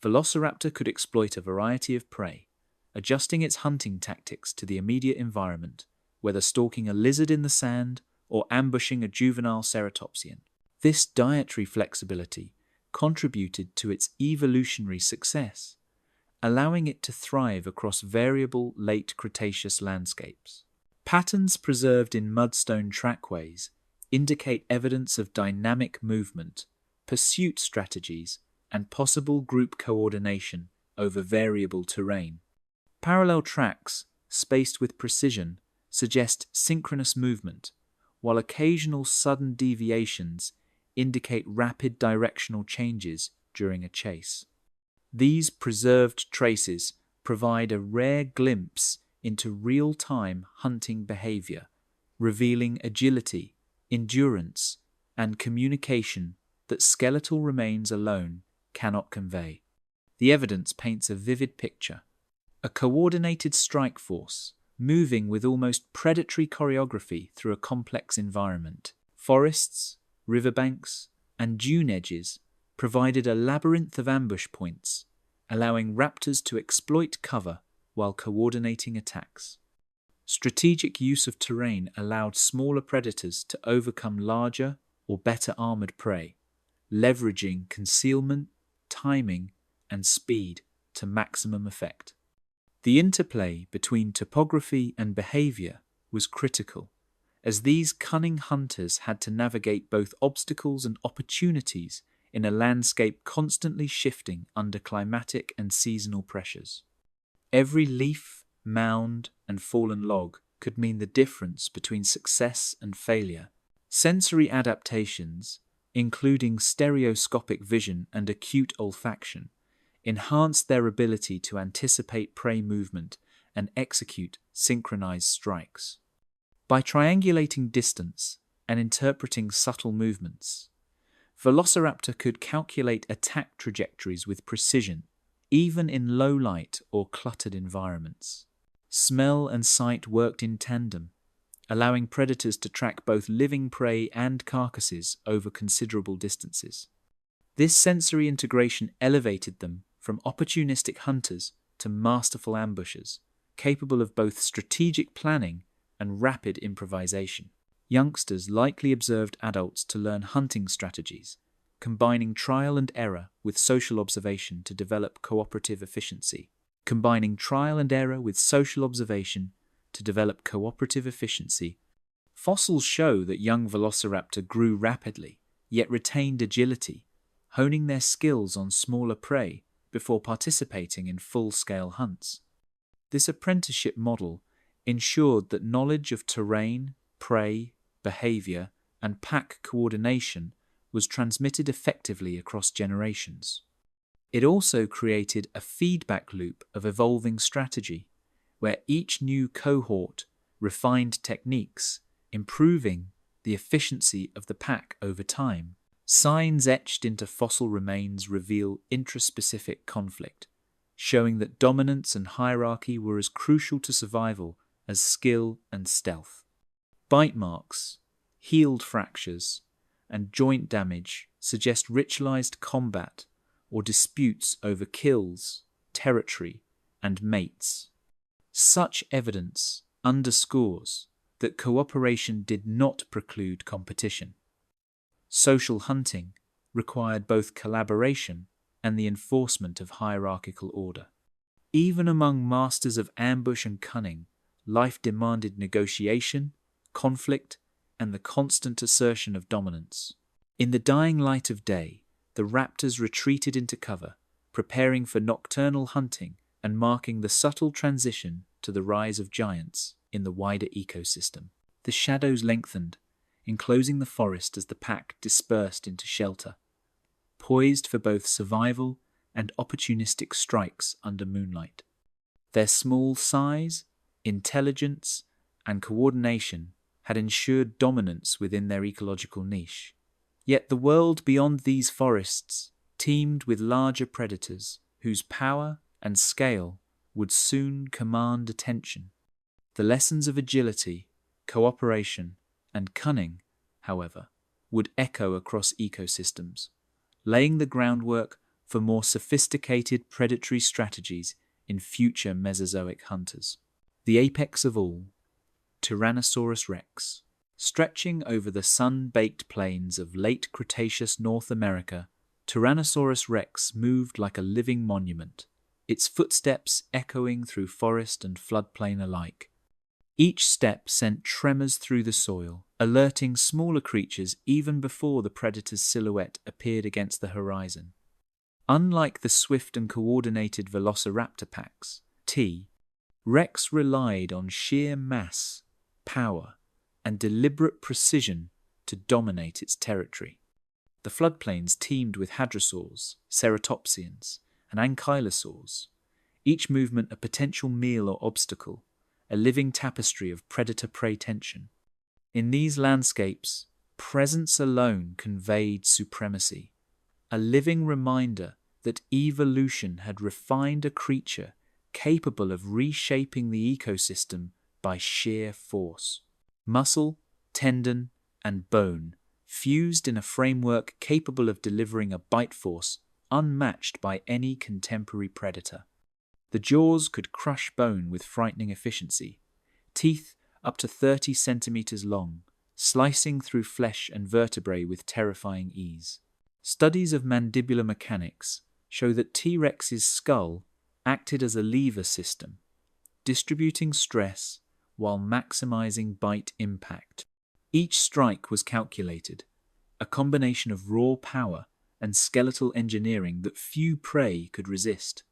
Velociraptor could exploit a variety of prey, adjusting its hunting tactics to the immediate environment, whether stalking a lizard in the sand or ambushing a juvenile ceratopsian. This dietary flexibility contributed to its evolutionary success, allowing it to thrive across variable late Cretaceous landscapes. Patterns preserved in mudstone trackways indicate evidence of dynamic movement, pursuit strategies, and possible group coordination over variable terrain. Parallel tracks, spaced with precision, suggest synchronous movement, while occasional sudden deviations indicate rapid directional changes during a chase. These preserved traces provide a rare glimpse into real-time hunting behavior, revealing agility, endurance, and communication that skeletal remains alone cannot convey. The evidence paints a vivid picture. A coordinated strike force, moving with almost predatory choreography through a complex environment. Forests, riverbanks, and dune edges provided a labyrinth of ambush points, allowing raptors to exploit cover while coordinating attacks. Strategic use of terrain allowed smaller predators to overcome larger or better armored prey, leveraging concealment, timing, and speed to maximum effect. The interplay between topography and behavior was critical, as these cunning hunters had to navigate both obstacles and opportunities in a landscape constantly shifting under climatic and seasonal pressures. Every leaf, mound, and fallen log could mean the difference between success and failure. Sensory adaptations, including stereoscopic vision and acute olfaction, enhanced their ability to anticipate prey movement and execute synchronized strikes. By triangulating distance and interpreting subtle movements, Velociraptor could calculate attack trajectories with precision, even in low light or cluttered environments. Smell and sight worked in tandem, allowing predators to track both living prey and carcasses over considerable distances. This sensory integration elevated them from opportunistic hunters to masterful ambushers, capable of both strategic planning and rapid improvisation. Youngsters likely observed adults to learn hunting strategies, combining trial and error with social observation to develop cooperative efficiency. Fossils show that young velociraptor grew rapidly, yet retained agility, honing their skills on smaller prey before participating in full-scale hunts. This apprenticeship model ensured that knowledge of terrain, prey, behavior, and pack coordination was transmitted effectively across generations. It also created a feedback loop of evolving strategy, where each new cohort refined techniques, improving the efficiency of the pack over time. Signs etched into fossil remains reveal intraspecific conflict, showing that dominance and hierarchy were as crucial to survival as skill and stealth. Bite marks, healed fractures, and joint damage suggest ritualized combat or disputes over kills, territory, and mates. Such evidence underscores that cooperation did not preclude competition. Social hunting required both collaboration and the enforcement of hierarchical order. Even among masters of ambush and cunning, life demanded negotiation, conflict, and the constant assertion of dominance. In the dying light of day, the raptors retreated into cover, preparing for nocturnal hunting and marking the subtle transition to the rise of giants in the wider ecosystem. The shadows lengthened, enclosing the forest as the pack dispersed into shelter, poised for both survival and opportunistic strikes under moonlight. Their small size, intelligence, and coordination had ensured dominance within their ecological niche. Yet the world beyond these forests teemed with larger predators whose power and scale would soon command attention. The lessons of agility, cooperation, and cunning, however, would echo across ecosystems, laying the groundwork for more sophisticated predatory strategies in future Mesozoic hunters. The apex of all, Tyrannosaurus rex. Stretching over the sun-baked plains of late Cretaceous North America, Tyrannosaurus rex moved like a living monument, its footsteps echoing through forest and floodplain alike. Each step sent tremors through the soil, alerting smaller creatures even before the predator's silhouette appeared against the horizon. Unlike the swift and coordinated velociraptor packs, Rex relied on sheer mass, power, and deliberate precision to dominate its territory. The floodplains teemed with hadrosaurs, ceratopsians, and ankylosaurs, each movement a potential meal or obstacle, a living tapestry of predator-prey tension. In these landscapes, presence alone conveyed supremacy, a living reminder that evolution had refined a creature capable of reshaping the ecosystem by sheer force. Muscle, tendon, and bone fused in a framework capable of delivering a bite force unmatched by any contemporary predator. The jaws could crush bone with frightening efficiency, teeth up to 30 centimeters long, slicing through flesh and vertebrae with terrifying ease. Studies of mandibular mechanics show that T-Rex's skull acted as a lever system, distributing stress while maximizing bite impact. Each strike was calculated, a combination of raw power and skeletal engineering that few prey could resist.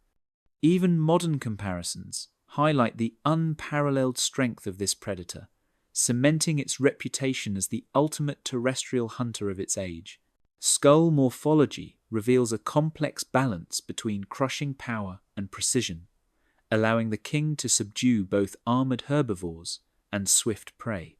Even modern comparisons highlight the unparalleled strength of this predator, cementing its reputation as the ultimate terrestrial hunter of its age. Skull morphology reveals a complex balance between crushing power and precision, allowing the king to subdue both armored herbivores and swift prey.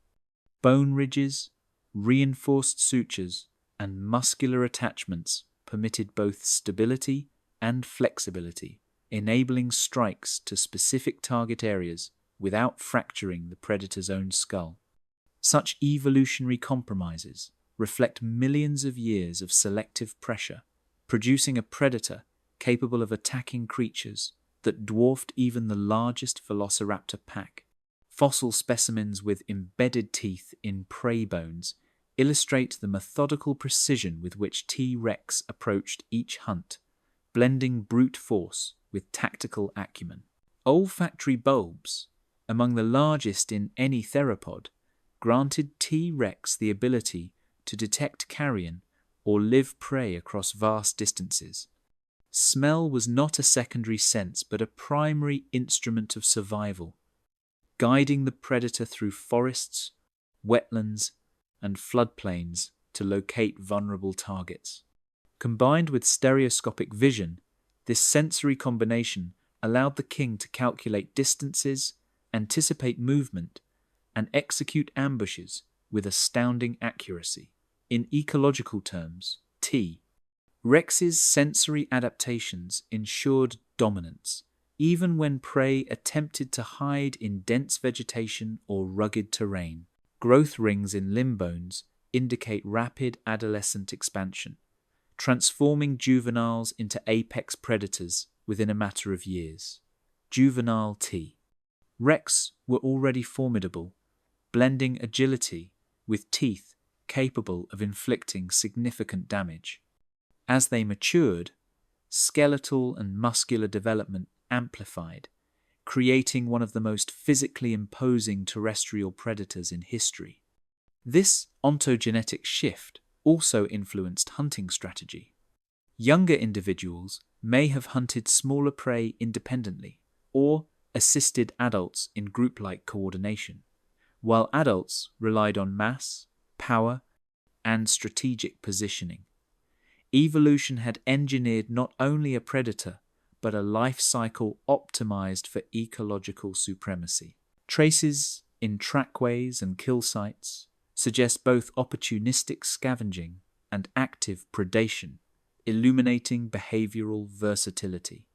Bone ridges, reinforced sutures, and muscular attachments permitted both stability and flexibility, enabling strikes to specific target areas without fracturing the predator's own skull. Such evolutionary compromises reflect millions of years of selective pressure, producing a predator capable of attacking creatures that dwarfed even the largest velociraptor pack. Fossil specimens with embedded teeth in prey bones illustrate the methodical precision with which T. rex approached each hunt, blending brute force with tactical acumen. Olfactory bulbs, among the largest in any theropod, granted T. rex the ability to detect carrion or live prey across vast distances. Smell was not a secondary sense but a primary instrument of survival, guiding the predator through forests, wetlands, and floodplains to locate vulnerable targets. Combined with stereoscopic vision, this sensory combination allowed the king to calculate distances, anticipate movement, and execute ambushes with astounding accuracy. In ecological terms, T. rex's sensory adaptations ensured dominance, even when prey attempted to hide in dense vegetation or rugged terrain. Growth rings in limb bones indicate rapid adolescent expansion, transforming juveniles into apex predators within a matter of years. Juvenile T. rex were already formidable, blending agility with teeth capable of inflicting significant damage. As they matured, skeletal and muscular development amplified, creating one of the most physically imposing terrestrial predators in history. This ontogenetic shift also influenced hunting strategy. Younger individuals may have hunted smaller prey independently or assisted adults in group-like coordination, while adults relied on mass, power, and strategic positioning. Evolution had engineered not only a predator, but a life cycle optimized for ecological supremacy. Traces in trackways and kill sites suggest both opportunistic scavenging and active predation, illuminating behavioral versatility.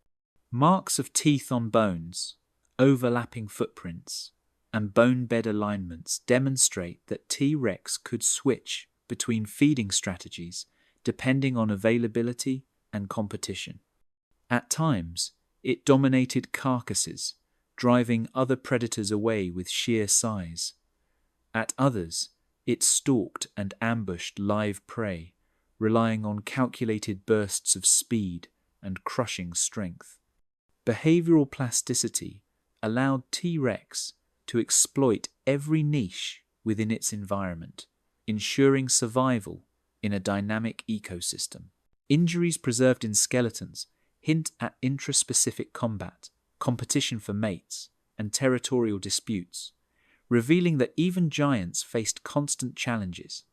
Marks of teeth on bones, overlapping footprints, and bone bed alignments demonstrate that T. rex could switch between feeding strategies depending on availability and competition. At times, it dominated carcasses, driving other predators away with sheer size. At others, it stalked and ambushed live prey, relying on calculated bursts of speed and crushing strength. Behavioral plasticity allowed T. rex to exploit every niche within its environment, ensuring survival in a dynamic ecosystem. Injuries preserved in skeletons hint at intraspecific combat, competition for mates, and territorial disputes, revealing that even giants faced constant challenges.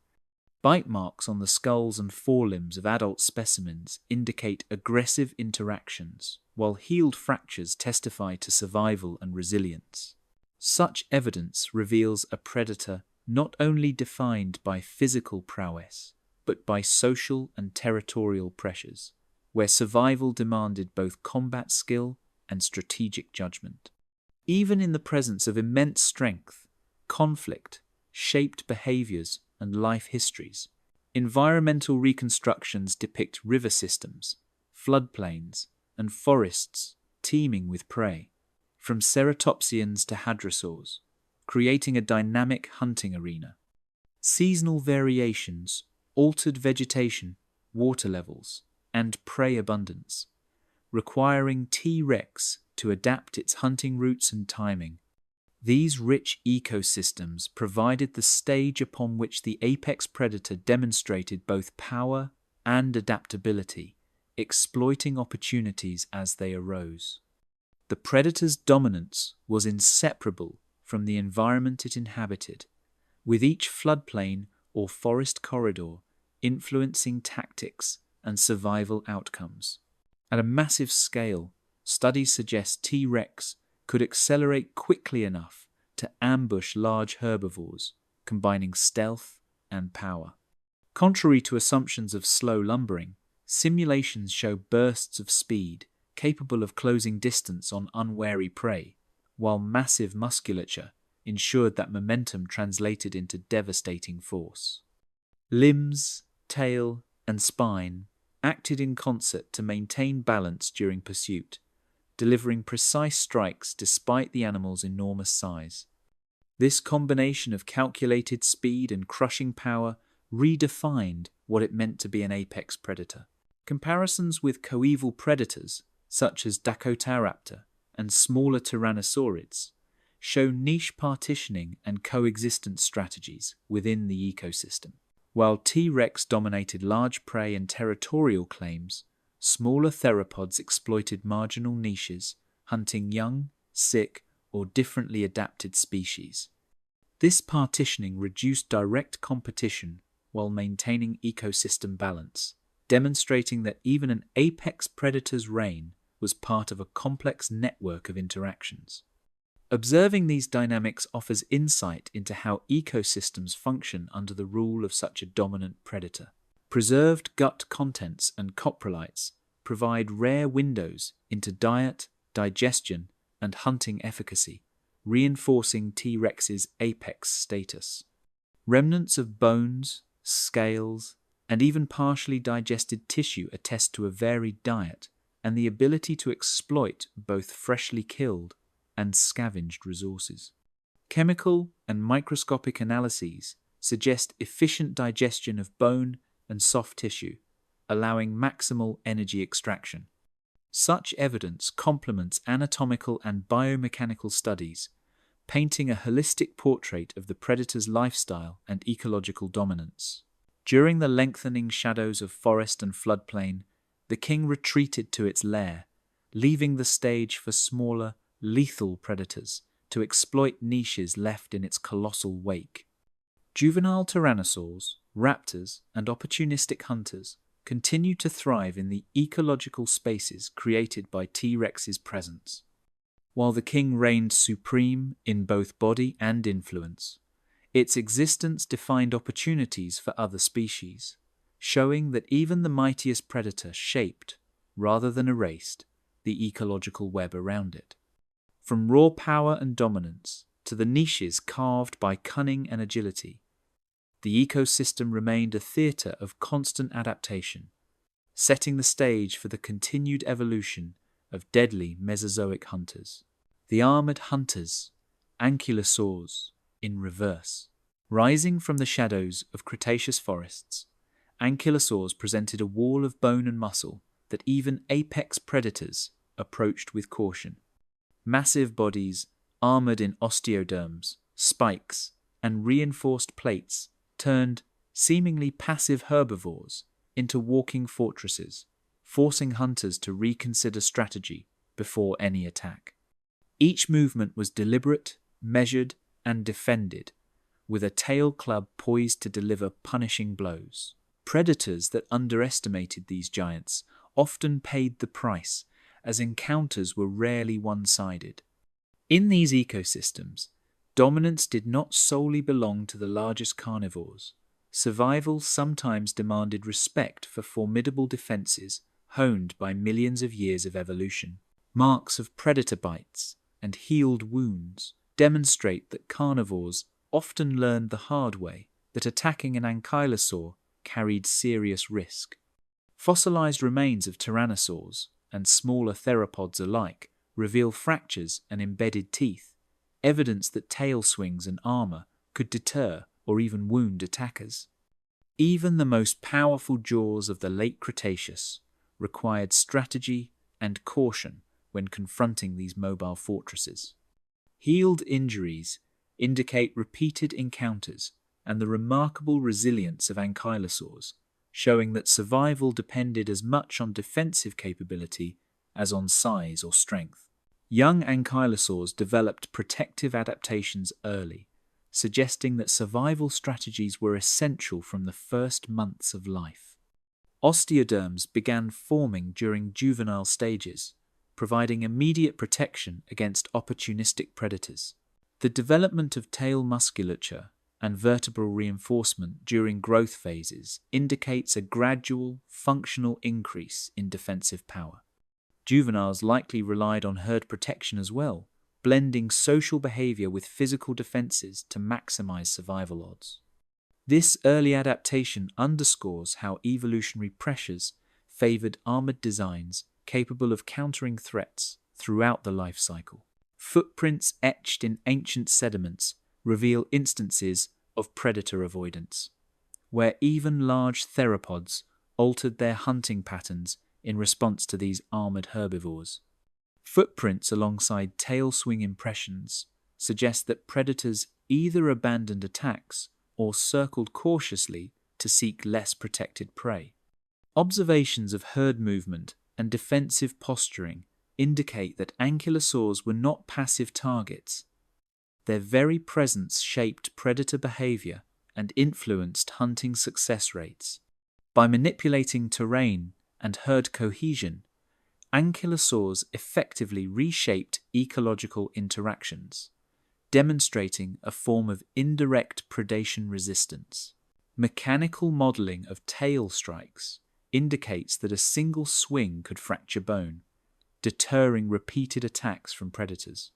Bite marks on the skulls and forelimbs of adult specimens indicate aggressive interactions, while healed fractures testify to survival and resilience. Such evidence reveals a predator not only defined by physical prowess, but by social and territorial pressures, where survival demanded both combat skill and strategic judgment. Even in the presence of immense strength, conflict shaped behaviors and life histories. Environmental reconstructions depict river systems, floodplains, and forests teeming with prey, from ceratopsians to hadrosaurs, creating a dynamic hunting arena. Seasonal variations altered vegetation, water levels, and prey abundance, requiring T. rex to adapt its hunting routes and timing. These rich ecosystems provided the stage upon which the apex predator demonstrated both power and adaptability, exploiting opportunities as they arose. The predator's dominance was inseparable from the environment it inhabited, with each floodplain or forest corridor influencing tactics and survival outcomes. At a massive scale, studies suggest T. rex could accelerate quickly enough to ambush large herbivores, combining stealth and power. Contrary to assumptions of slow lumbering, simulations show bursts of speed capable of closing distance on unwary prey, while massive musculature ensured that momentum translated into devastating force. Limbs, tail, and spine acted in concert to maintain balance during pursuit, delivering precise strikes despite the animal's enormous size. This combination of calculated speed and crushing power redefined what it meant to be an apex predator. Comparisons with coeval predators, such as Dakotaraptor and smaller tyrannosaurids, show niche partitioning and coexistence strategies within the ecosystem. While T-Rex dominated large prey and territorial claims, smaller theropods exploited marginal niches, hunting young, sick, or differently adapted species. This partitioning reduced direct competition while maintaining ecosystem balance, demonstrating that even an apex predator's reign was part of a complex network of interactions. Observing these dynamics offers insight into how ecosystems function under the rule of such a dominant predator. Preserved gut contents and coprolites provide rare windows into diet, digestion, and hunting efficacy, reinforcing T-Rex's apex status. Remnants of bones, scales, and even partially digested tissue attest to a varied diet and the ability to exploit both freshly killed and scavenged resources. Chemical and microscopic analyses suggest efficient digestion of bone and soft tissue, allowing maximal energy extraction. Such evidence complements anatomical and biomechanical studies, painting a holistic portrait of the predator's lifestyle and ecological dominance. During the lengthening shadows of forest and floodplain, the king retreated to its lair, leaving the stage for smaller, lethal predators to exploit niches left in its colossal wake. Juvenile tyrannosaurs, raptors, and opportunistic hunters continue to thrive in the ecological spaces created by T-Rex's presence. While the king reigned supreme in both body and influence, its existence defined opportunities for other species, showing that even the mightiest predator shaped, rather than erased, the ecological web around it. From raw power and dominance to the niches carved by cunning and agility, the ecosystem remained a theatre of constant adaptation, setting the stage for the continued evolution of deadly Mesozoic hunters. The armoured hunters, ankylosaurs, in reverse. Rising from the shadows of Cretaceous forests, ankylosaurs presented a wall of bone and muscle that even apex predators approached with caution. Massive bodies, armoured in osteoderms, spikes, and reinforced plates, turned seemingly passive herbivores into walking fortresses, forcing hunters to reconsider strategy before any attack. Each movement was deliberate, measured, and defended, with a tail club poised to deliver punishing blows. Predators that underestimated these giants often paid the price, as encounters were rarely one-sided. In these ecosystems, dominance did not solely belong to the largest carnivores. Survival sometimes demanded respect for formidable defenses honed by millions of years of evolution. Marks of predator bites and healed wounds demonstrate that carnivores often learned the hard way that attacking an ankylosaur carried serious risk. Fossilized remains of tyrannosaurs and smaller theropods alike reveal fractures and embedded teeth, evidence that tail swings and armor could deter or even wound attackers. Even the most powerful jaws of the late Cretaceous required strategy and caution when confronting these mobile fortresses. Healed injuries indicate repeated encounters and the remarkable resilience of ankylosaurs, showing that survival depended as much on defensive capability as on size or strength. Young ankylosaurs developed protective adaptations early, suggesting that survival strategies were essential from the first months of life. Osteoderms began forming during juvenile stages, providing immediate protection against opportunistic predators. The development of tail musculature and vertebral reinforcement during growth phases indicates a gradual, functional increase in defensive power. Juveniles likely relied on herd protection as well, blending social behavior with physical defenses to maximize survival odds. This early adaptation underscores how evolutionary pressures favored armored designs capable of countering threats throughout the life cycle. Footprints etched in ancient sediments reveal instances of predator avoidance, where even large theropods altered their hunting patterns in response to these armored herbivores. Footprints alongside tail swing impressions suggest that predators either abandoned attacks or circled cautiously to seek less protected prey. Observations of herd movement and defensive posturing indicate that ankylosaurs were not passive targets. Their very presence shaped predator behavior and influenced hunting success rates. By manipulating terrain and herd cohesion, ankylosaurs effectively reshaped ecological interactions, demonstrating a form of indirect predation resistance. Mechanical modeling of tail strikes indicates that a single swing could fracture bone, deterring repeated attacks from predators.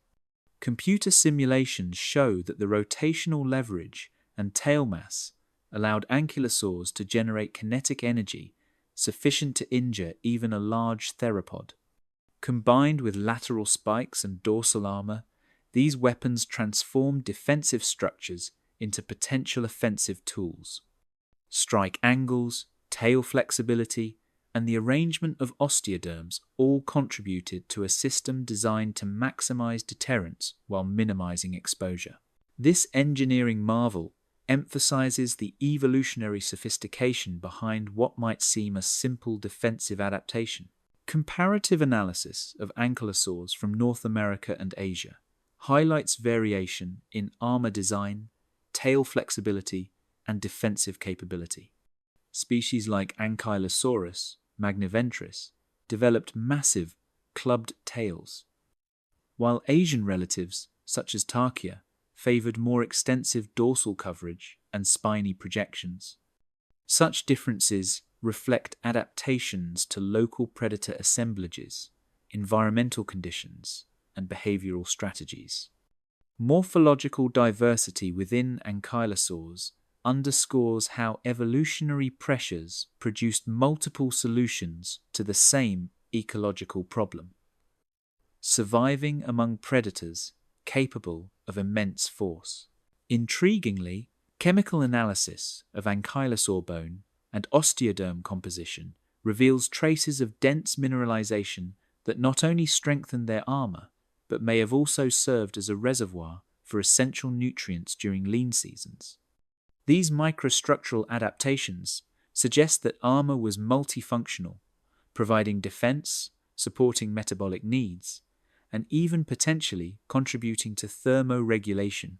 Computer simulations show that the rotational leverage and tail mass allowed ankylosaurs to generate kinetic energy sufficient to injure even a large theropod. Combined with lateral spikes and dorsal armor, these weapons transformed defensive structures into potential offensive tools. Strike angles, tail flexibility, and the arrangement of osteoderms all contributed to a system designed to maximize deterrence while minimizing exposure. This engineering marvel emphasizes the evolutionary sophistication behind what might seem a simple defensive adaptation. Comparative analysis of ankylosaurs from North America and Asia highlights variation in armor design, tail flexibility, and defensive capability. Species like Ankylosaurus magniventris developed massive, clubbed tails, while Asian relatives, such as Tarkia, favored more extensive dorsal coverage and spiny projections. Such differences reflect adaptations to local predator assemblages, environmental conditions, and behavioral strategies. Morphological diversity within ankylosaurs underscores how evolutionary pressures produced multiple solutions to the same ecological problem. Surviving among predators capable of immense force. Intriguingly, chemical analysis of ankylosaur bone and osteoderm composition reveals traces of dense mineralization that not only strengthened their armor, but may have also served as a reservoir for essential nutrients during lean seasons. These microstructural adaptations suggest that armor was multifunctional, providing defense, supporting metabolic needs, and even potentially contributing to thermoregulation.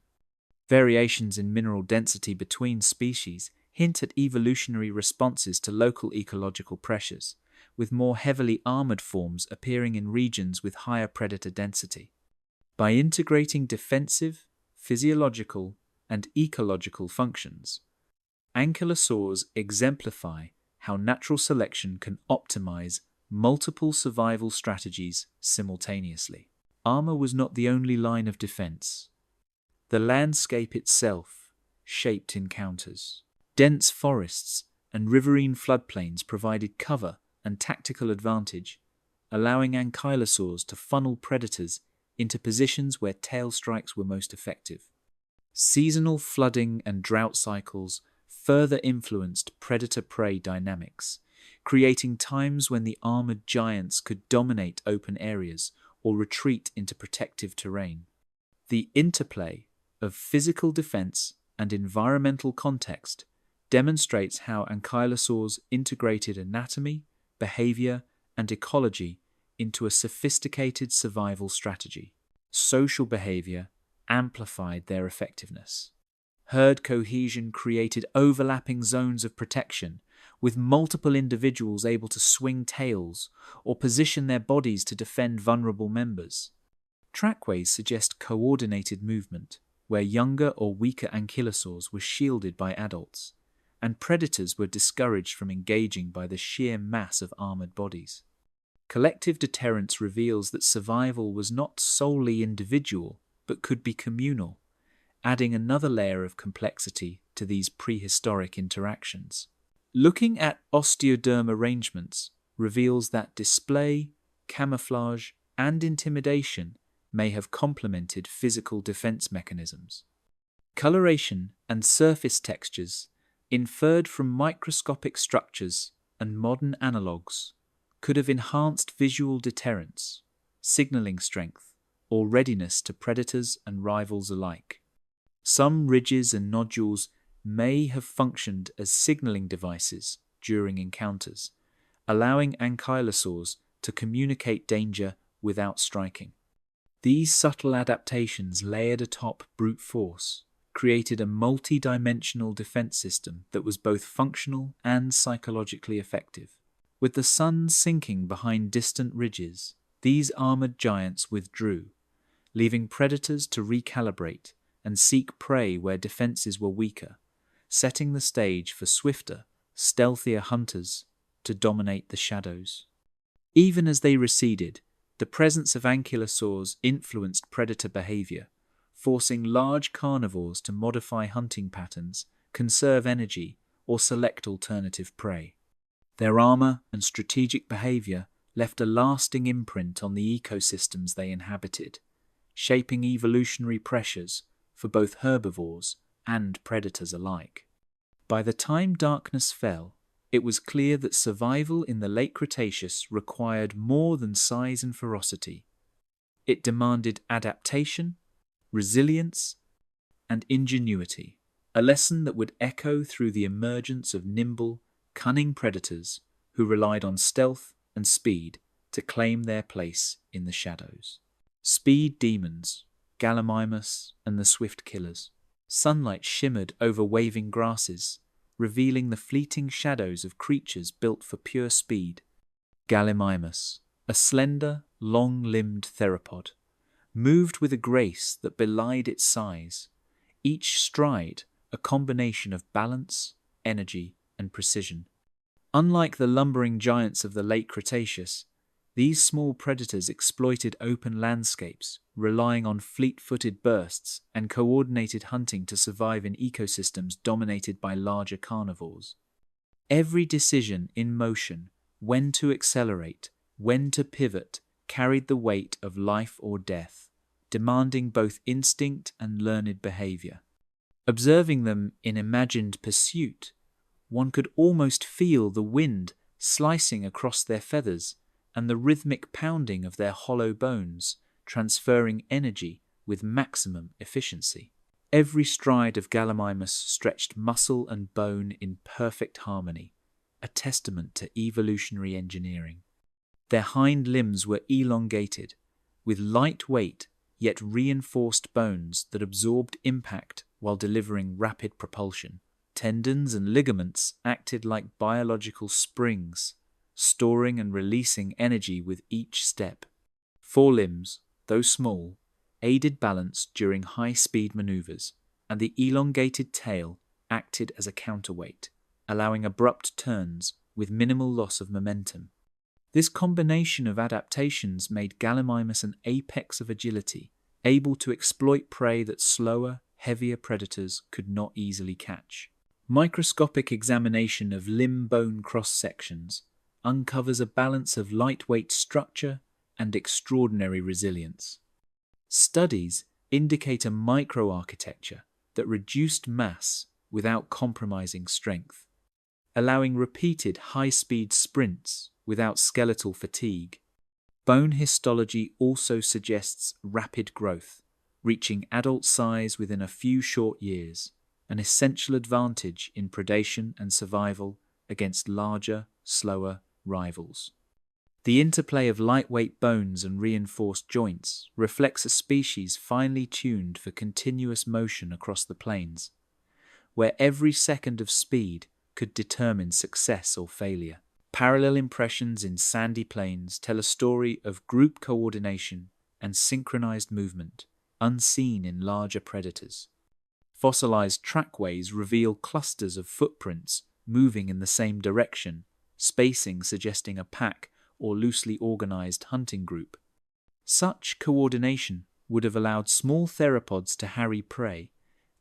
Variations in mineral density between species hint at evolutionary responses to local ecological pressures, with more heavily armored forms appearing in regions with higher predator density. By integrating defensive, physiological, and ecological functions, ankylosaurs exemplify how natural selection can optimize multiple survival strategies simultaneously. Armor was not the only line of defense. The landscape itself shaped encounters. Dense forests and riverine floodplains provided cover and tactical advantage, allowing ankylosaurs to funnel predators into positions where tail strikes were most effective. Seasonal flooding and drought cycles further influenced predator-prey dynamics, creating times when the armored giants could dominate open areas or retreat into protective terrain. The interplay of physical defense and environmental context demonstrates how ankylosaurs integrated anatomy, behavior, and ecology into a sophisticated survival strategy. Social behavior amplified their effectiveness. Herd cohesion created overlapping zones of protection, with multiple individuals able to swing tails or position their bodies to defend vulnerable members. Trackways suggest coordinated movement, where younger or weaker ankylosaurs were shielded by adults, and predators were discouraged from engaging by the sheer mass of armored bodies. Collective deterrence reveals that survival was not solely individual, but could be communal, adding another layer of complexity to these prehistoric interactions. Looking at osteoderm arrangements, reveals that display, camouflage, and intimidation may have complemented physical defense mechanisms. Coloration and surface textures, inferred from microscopic structures and modern analogues, could have enhanced visual deterrence, signaling strength, or readiness to predators and rivals alike. Some ridges and nodules may have functioned as signaling devices during encounters, allowing ankylosaurs to communicate danger without striking. These subtle adaptations layered atop brute force created a multi-dimensional defense system that was both functional and psychologically effective. With the sun sinking behind distant ridges, these armored giants withdrew, leaving predators to recalibrate and seek prey where defenses were weaker, setting the stage for swifter, stealthier hunters to dominate the shadows. Even as they receded, the presence of ankylosaurs influenced predator behavior, forcing large carnivores to modify hunting patterns, conserve energy, or select alternative prey. Their armor and strategic behavior left a lasting imprint on the ecosystems they inhabited, shaping evolutionary pressures for both herbivores and predators alike. By the time darkness fell, it was clear that survival in the late Cretaceous required more than size and ferocity. It demanded adaptation, resilience, and ingenuity, a lesson that would echo through the emergence of nimble, cunning predators who relied on stealth and speed to claim their place in the shadows. Speed demons, Gallimimus and the swift killers. Sunlight shimmered over waving grasses, revealing the fleeting shadows of creatures built for pure speed. Gallimimus, a slender, long-limbed theropod, moved with a grace that belied its size, each stride a combination of balance, energy, and precision. Unlike the lumbering giants of the late Cretaceous, these small predators exploited open landscapes, relying on fleet-footed bursts and coordinated hunting to survive in ecosystems dominated by larger carnivores. Every decision in motion, when to accelerate, when to pivot, carried the weight of life or death, demanding both instinct and learned behavior. Observing them in imagined pursuit, one could almost feel the wind slicing across their feathers and the rhythmic pounding of their hollow bones, transferring energy with maximum efficiency. Every stride of Gallimimus stretched muscle and bone in perfect harmony, a testament to evolutionary engineering. Their hind limbs were elongated, with lightweight yet reinforced bones that absorbed impact while delivering rapid propulsion. Tendons and ligaments acted like biological springs, storing and releasing energy with each step. Forelimbs, though small, aided balance during high-speed maneuvers, and the elongated tail acted as a counterweight, allowing abrupt turns with minimal loss of momentum. This combination of adaptations made Gallimimus an apex of agility, able to exploit prey that slower, heavier predators could not easily catch. Microscopic examination of limb-bone cross-sections uncovers a balance of lightweight structure and extraordinary resilience. Studies indicate a microarchitecture that reduced mass without compromising strength, allowing repeated high-speed sprints without skeletal fatigue. Bone histology also suggests rapid growth, reaching adult size within a few short years, an essential advantage in predation and survival against larger, slower rivals. The interplay of lightweight bones and reinforced joints reflects a species finely tuned for continuous motion across the plains, where every second of speed could determine success or failure. Parallel impressions in sandy plains tell a story of group coordination and synchronized movement, unseen in larger predators. Fossilized trackways reveal clusters of footprints moving in the same direction, spacing suggesting a pack or loosely organized hunting group. Such coordination would have allowed small theropods to harry prey,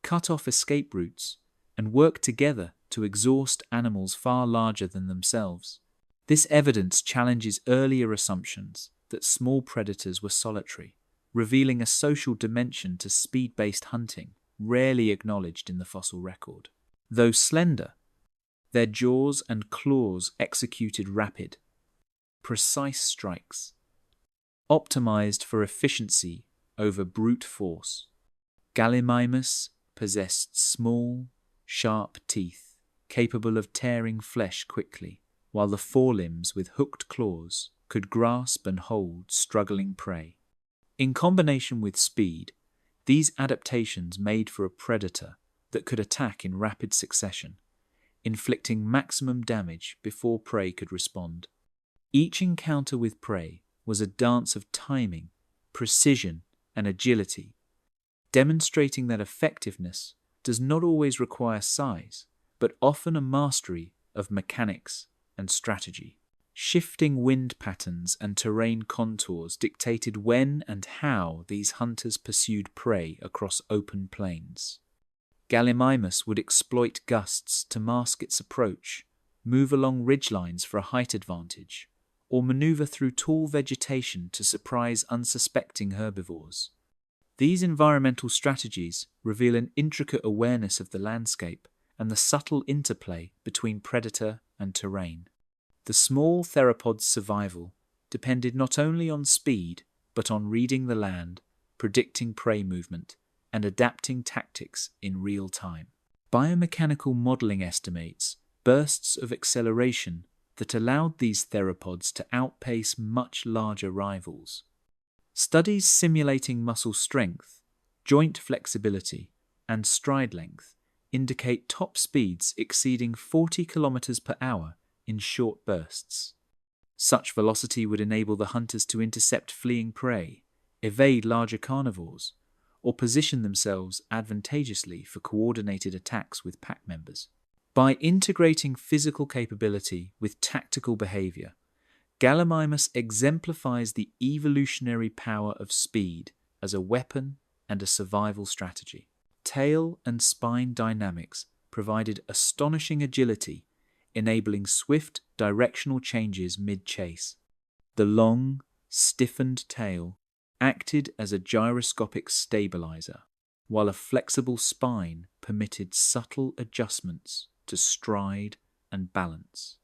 cut off escape routes, and work together to exhaust animals far larger than themselves. This evidence challenges earlier assumptions that small predators were solitary, revealing a social dimension to speed-based hunting rarely acknowledged in the fossil record. Though slender, their jaws and claws executed rapid, precise strikes, optimized for efficiency over brute force. Gallimimus possessed small, sharp teeth, capable of tearing flesh quickly, while the forelimbs with hooked claws could grasp and hold struggling prey. In combination with speed, these adaptations made for a predator that could attack in rapid succession, inflicting maximum damage before prey could respond. Each encounter with prey was a dance of timing, precision, and agility, demonstrating that effectiveness does not always require size, but often a mastery of mechanics and strategy. Shifting wind patterns and terrain contours dictated when and how these hunters pursued prey across open plains. Gallimimus would exploit gusts to mask its approach, move along ridgelines for a height advantage, or maneuver through tall vegetation to surprise unsuspecting herbivores. These environmental strategies reveal an intricate awareness of the landscape and the subtle interplay between predator and terrain. The small theropod's survival depended not only on speed, but on reading the land, predicting prey movement, and adapting tactics in real time. Biomechanical modeling estimates bursts of acceleration that allowed these theropods to outpace much larger rivals. Studies simulating muscle strength, joint flexibility, and stride length indicate top speeds exceeding 40 km per hour in short bursts. Such velocity would enable the hunters to intercept fleeing prey, evade larger carnivores, or position themselves advantageously for coordinated attacks with pack members. By integrating physical capability with tactical behavior, Gallimimus exemplifies the evolutionary power of speed as a weapon and a survival strategy. Tail and spine dynamics provided astonishing agility, enabling swift directional changes mid-chase. The long, stiffened tail acted as a gyroscopic stabilizer, while a flexible spine permitted subtle adjustments to stride and balance.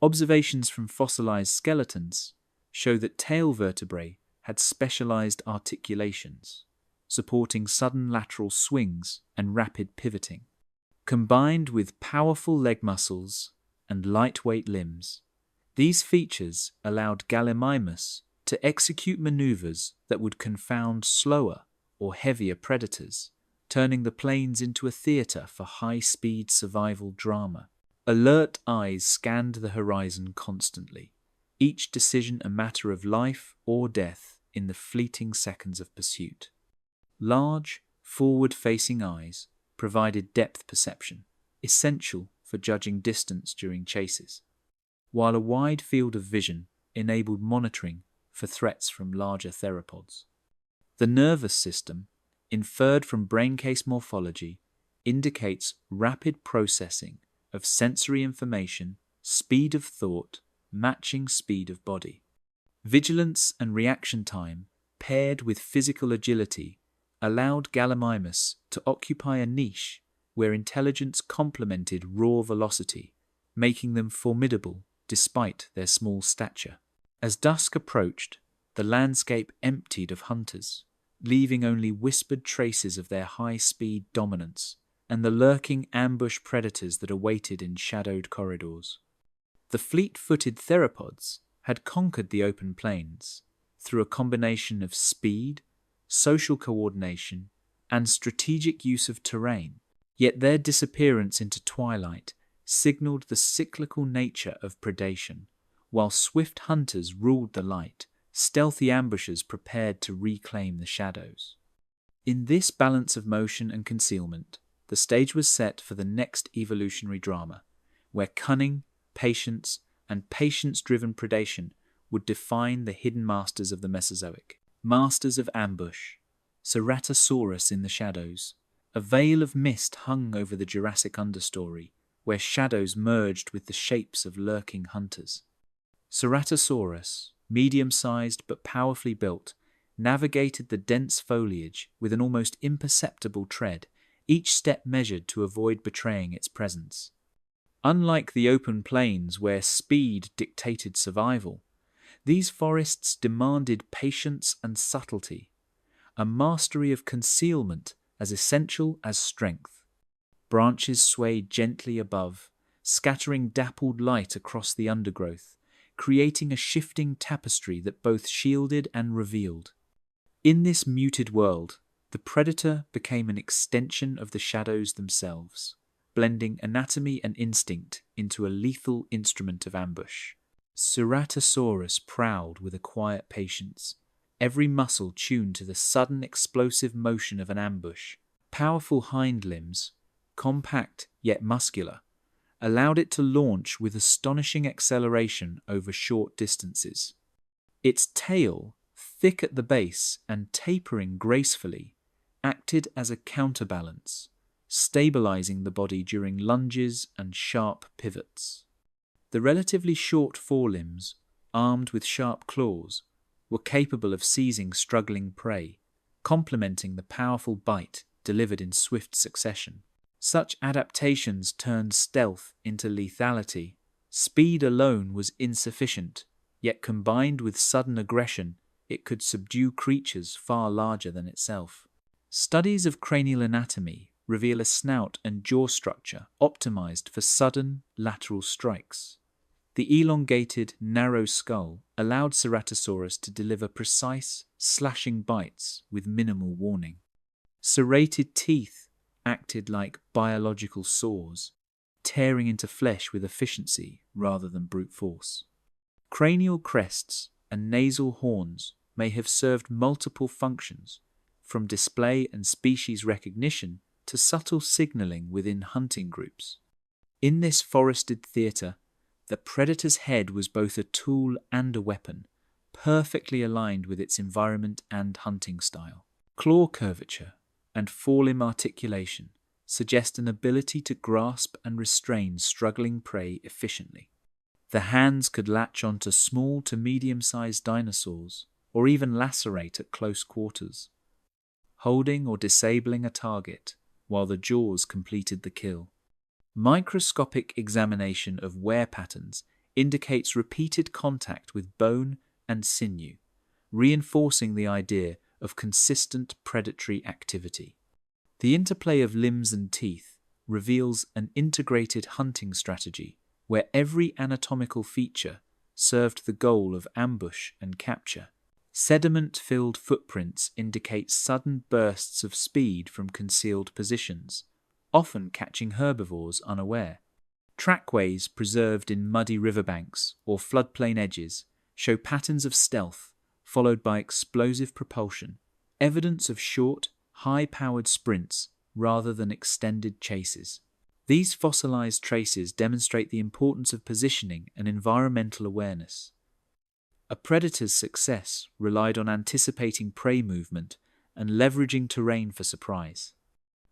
Observations from fossilized skeletons show that tail vertebrae had specialized articulations, supporting sudden lateral swings and rapid pivoting. Combined with powerful leg muscles and lightweight limbs, these features allowed Gallimimus to execute maneuvers that would confound slower or heavier predators, turning the plains into a theater for high-speed survival drama. Alert eyes scanned the horizon constantly, each decision a matter of life or death in the fleeting seconds of pursuit. Large, forward-facing eyes provided depth perception, essential for judging distance during chases, while a wide field of vision enabled monitoring for threats from larger theropods. The nervous system, inferred from braincase morphology, indicates rapid processing of sensory information, speed of thought, matching speed of body. Vigilance and reaction time, paired with physical agility, allowed Gallimimus to occupy a niche where intelligence complemented raw velocity, making them formidable despite their small stature. As dusk approached, the landscape emptied of hunters, leaving only whispered traces of their high-speed dominance and the lurking ambush predators that awaited in shadowed corridors. The fleet-footed theropods had conquered the open plains through a combination of speed, social coordination, and strategic use of terrain, yet their disappearance into twilight signaled the cyclical nature of predation. While swift hunters ruled the light, stealthy ambushers prepared to reclaim the shadows. In this balance of motion and concealment, the stage was set for the next evolutionary drama, where cunning, patience, and patience-driven predation would define the hidden masters of the Mesozoic. Masters of ambush, Ceratosaurus in the shadows. A veil of mist hung over the Jurassic understory, where shadows merged with the shapes of lurking hunters. Ceratosaurus, medium-sized but powerfully built, navigated the dense foliage with an almost imperceptible tread, each step measured to avoid betraying its presence. Unlike the open plains where speed dictated survival, these forests demanded patience and subtlety, a mastery of concealment as essential as strength. Branches swayed gently above, scattering dappled light across the undergrowth, creating a shifting tapestry that both shielded and revealed. In this muted world, the predator became an extension of the shadows themselves, blending anatomy and instinct into a lethal instrument of ambush. Ceratosaurus prowled with a quiet patience, every muscle tuned to the sudden explosive motion of an ambush. Powerful hind limbs, compact yet muscular, allowed it to launch with astonishing acceleration over short distances. Its tail, thick at the base and tapering gracefully, acted as a counterbalance, stabilizing the body during lunges and sharp pivots. The relatively short forelimbs, armed with sharp claws, were capable of seizing struggling prey, complementing the powerful bite delivered in swift succession. Such adaptations turned stealth into lethality. Speed alone was insufficient, yet combined with sudden aggression, it could subdue creatures far larger than itself. Studies of cranial anatomy reveal a snout and jaw structure optimized for sudden, lateral strikes. The elongated, narrow skull allowed Ceratosaurus to deliver precise, slashing bites with minimal warning. Serrated teeth acted like biological saws, tearing into flesh with efficiency rather than brute force. Cranial crests and nasal horns may have served multiple functions, from display and species recognition to subtle signaling within hunting groups. In this forested theatre, the predator's head was both a tool and a weapon, perfectly aligned with its environment and hunting style. Claw curvature and forelimb articulation suggest an ability to grasp and restrain struggling prey efficiently. The hands could latch onto small to medium-sized dinosaurs, or even lacerate at close quarters, holding or disabling a target while the jaws completed the kill. Microscopic examination of wear patterns indicates repeated contact with bone and sinew, reinforcing the idea of consistent predatory activity. The interplay of limbs and teeth reveals an integrated hunting strategy where every anatomical feature served the goal of ambush and capture. Sediment-filled footprints indicate sudden bursts of speed from concealed positions, often catching herbivores unaware. Trackways preserved in muddy riverbanks or floodplain edges show patterns of stealth, followed by explosive propulsion, evidence of short, high-powered sprints rather than extended chases. These fossilized traces demonstrate the importance of positioning and environmental awareness. A predator's success relied on anticipating prey movement and leveraging terrain for surprise.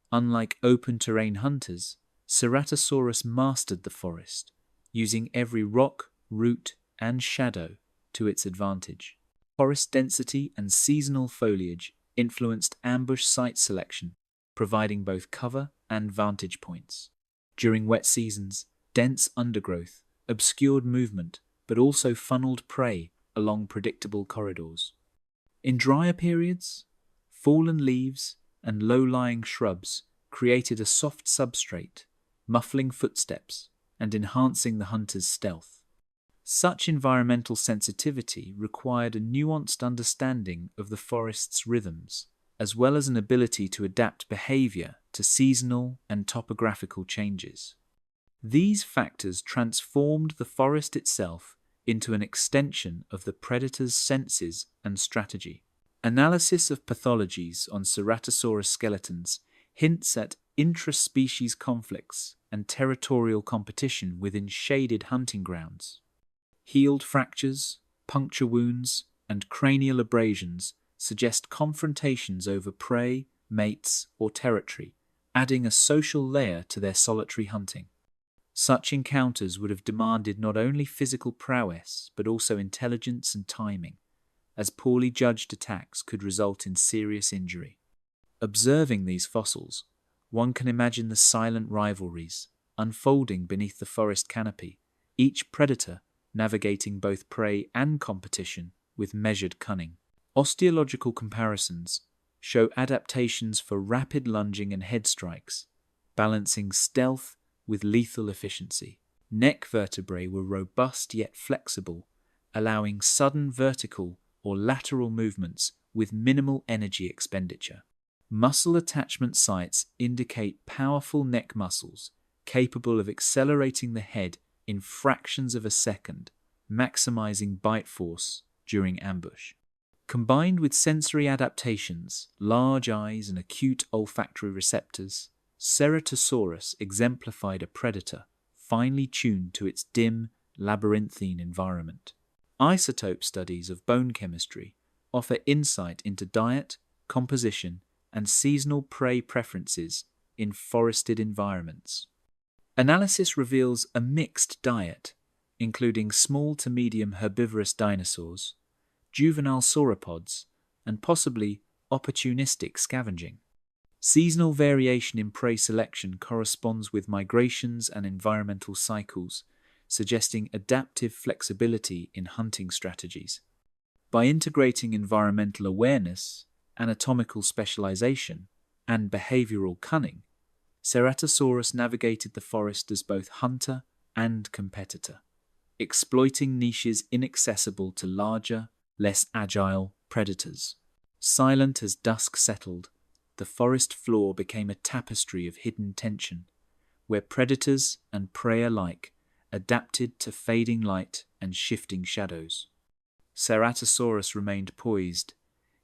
Unlike open-terrain hunters, Ceratosaurus mastered the forest, using every rock, root, and shadow to its advantage. Forest density and seasonal foliage influenced ambush site selection, providing both cover and vantage points. During wet seasons, dense undergrowth obscured movement but also funneled prey along predictable corridors. In drier periods, fallen leaves and low-lying shrubs created a soft substrate, muffling footsteps and enhancing the hunter's stealth. Such environmental sensitivity required a nuanced understanding of the forest's rhythms, as well as an ability to adapt behavior to seasonal and topographical changes. These factors transformed the forest itself into an extension of the predator's senses and strategy. Analysis of pathologies on Ceratosaurus skeletons hints at intra-species conflicts and territorial competition within shaded hunting grounds. Healed fractures, puncture wounds, and cranial abrasions suggest confrontations over prey, mates, or territory, adding a social layer to their solitary hunting. Such encounters would have demanded not only physical prowess, but also intelligence and timing, as poorly judged attacks could result in serious injury. Observing these fossils, one can imagine the silent rivalries unfolding beneath the forest canopy, each predator navigating both prey and competition with measured cunning. Osteological comparisons show adaptations for rapid lunging and head strikes, balancing stealth with lethal efficiency. Neck vertebrae were robust yet flexible, allowing sudden vertical or lateral movements with minimal energy expenditure. Muscle attachment sites indicate powerful neck muscles capable of accelerating the head in fractions of a second, maximizing bite force during ambush. Combined with sensory adaptations, large eyes and acute olfactory receptors, Ceratosaurus exemplified a predator finely tuned to its dim, labyrinthine environment. Isotope studies of bone chemistry offer insight into diet, composition, and seasonal prey preferences in forested environments. Analysis reveals a mixed diet, including small to medium herbivorous dinosaurs, juvenile sauropods, and possibly opportunistic scavenging. Seasonal variation in prey selection corresponds with migrations and environmental cycles, suggesting adaptive flexibility in hunting strategies. By integrating environmental awareness, anatomical specialization, and behavioral cunning, Ceratosaurus navigated the forest as both hunter and competitor, exploiting niches inaccessible to larger, less agile predators. Silent as dusk settled, the forest floor became a tapestry of hidden tension, where predators and prey alike adapted to fading light and shifting shadows. Ceratosaurus remained poised,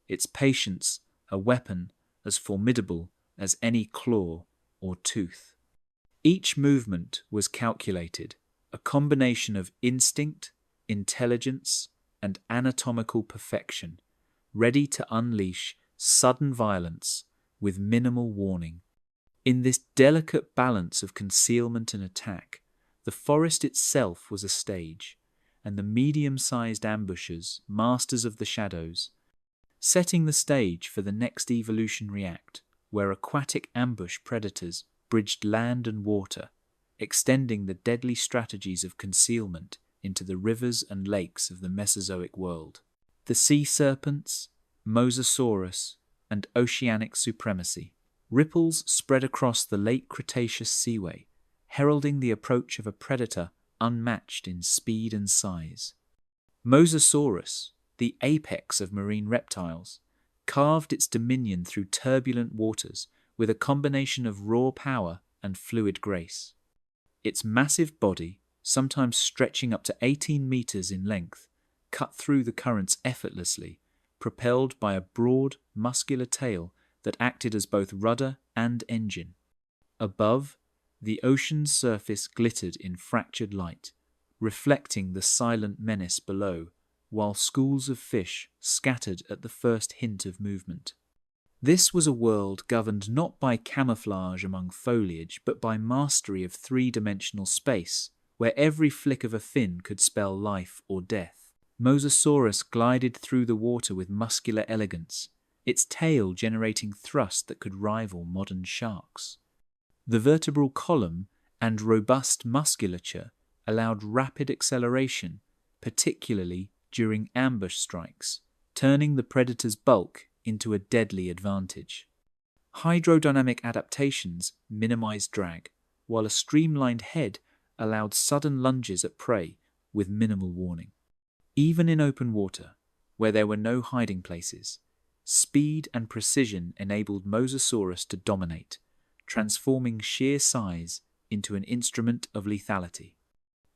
its patience a weapon as formidable as any claw or tooth. Each movement was calculated, a combination of instinct, intelligence, and anatomical perfection, ready to unleash sudden violence with minimal warning. In this delicate balance of concealment and attack, the forest itself was a stage, and the medium-sized ambushers, masters of the shadows, setting the stage for the next evolutionary act, where aquatic ambush predators bridged land and water, extending the deadly strategies of concealment into the rivers and lakes of the Mesozoic world. The sea serpents, Mosasaurus, and oceanic supremacy. Ripples spread across the late Cretaceous seaway, heralding the approach of a predator unmatched in speed and size. Mosasaurus, the apex of marine reptiles, carved its dominion through turbulent waters with a combination of raw power and fluid grace. Its massive body, sometimes stretching up to 18 meters in length, cut through the currents effortlessly, propelled by a broad, muscular tail that acted as both rudder and engine. Above, the ocean's surface glittered in fractured light, reflecting the silent menace below, while schools of fish scattered at the first hint of movement. This was a world governed not by camouflage among foliage, but by mastery of three-dimensional space, where every flick of a fin could spell life or death. Mosasaurus glided through the water with muscular elegance, its tail generating thrust that could rival modern sharks. The vertebral column and robust musculature allowed rapid acceleration, particularly during ambush strikes, turning the predator's bulk into a deadly advantage. Hydrodynamic adaptations minimized drag, while a streamlined head allowed sudden lunges at prey with minimal warning. Even in open water, where there were no hiding places, speed and precision enabled Mosasaurus to dominate, transforming sheer size into an instrument of lethality.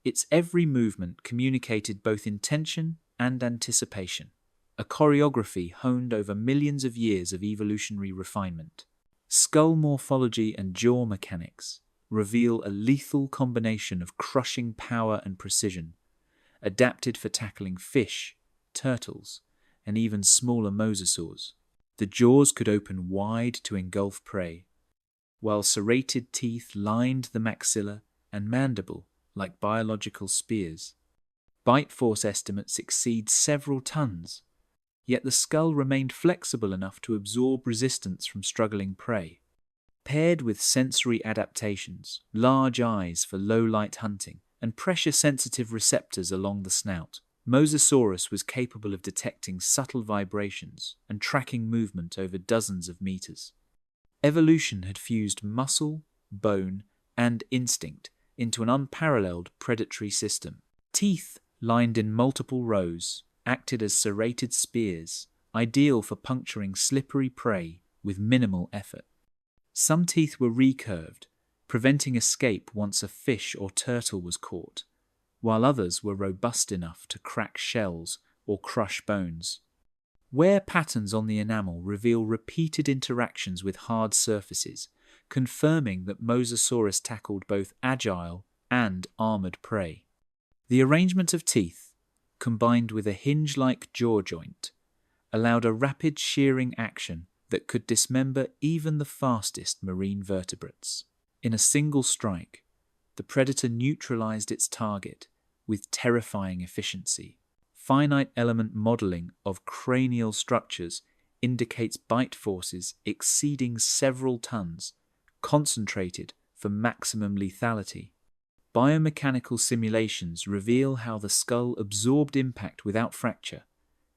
Its every movement communicated both intention and anticipation, a choreography honed over millions of years of evolutionary refinement. Skull morphology and jaw mechanics reveal a lethal combination of crushing power and precision, adapted for tackling fish, turtles, and even smaller mosasaurs. The jaws could open wide to engulf prey, while serrated teeth lined the maxilla and mandible like biological spears. Bite force estimates exceed several tons, yet the skull remained flexible enough to absorb resistance from struggling prey. Paired with sensory adaptations, large eyes for low-light hunting, and pressure-sensitive receptors along the snout, Mosasaurus was capable of detecting subtle vibrations and tracking movement over dozens of meters. Evolution had fused muscle, bone, and instinct into an unparalleled predatory system. Teeth, lined in multiple rows, acted as serrated spears, ideal for puncturing slippery prey with minimal effort. Some teeth were recurved, preventing escape once a fish or turtle was caught, while others were robust enough to crack shells or crush bones. Wear patterns on the enamel reveal repeated interactions with hard surfaces, confirming that Mosasaurus tackled both agile and armored prey. The arrangement of teeth, combined with a hinge-like jaw joint, allowed a rapid shearing action that could dismember even the fastest marine vertebrates. In a single strike, the predator neutralized its target with terrifying efficiency. Finite element modeling of cranial structures indicates bite forces exceeding several tons, concentrated for maximum lethality. Biomechanical simulations reveal how the skull absorbed impact without fracture,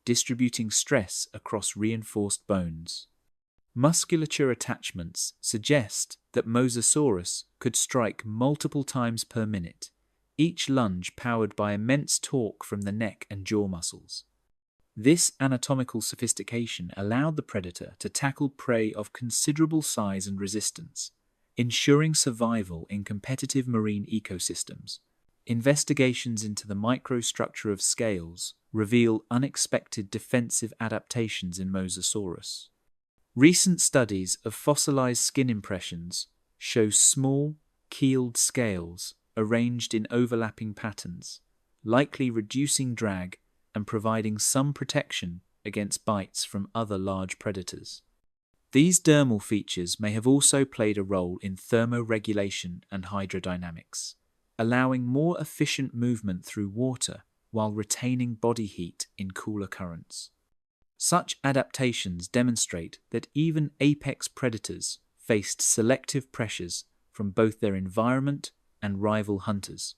distributing stress across reinforced bones. Musculature attachments suggest that Mosasaurus could strike multiple times per minute, each lunge powered by immense torque from the neck and jaw muscles. This anatomical sophistication allowed the predator to tackle prey of considerable size and resistance, ensuring survival in competitive marine ecosystems. Investigations into the microstructure of scales reveal unexpected defensive adaptations in Mosasaurus. Recent studies of fossilized skin impressions show small, keeled scales arranged in overlapping patterns, likely reducing drag and providing some protection against bites from other large predators. These dermal features may have also played a role in thermoregulation and hydrodynamics, allowing more efficient movement through water while retaining body heat in cooler currents. Such adaptations demonstrate that even apex predators faced selective pressures from both their environment and rival hunters,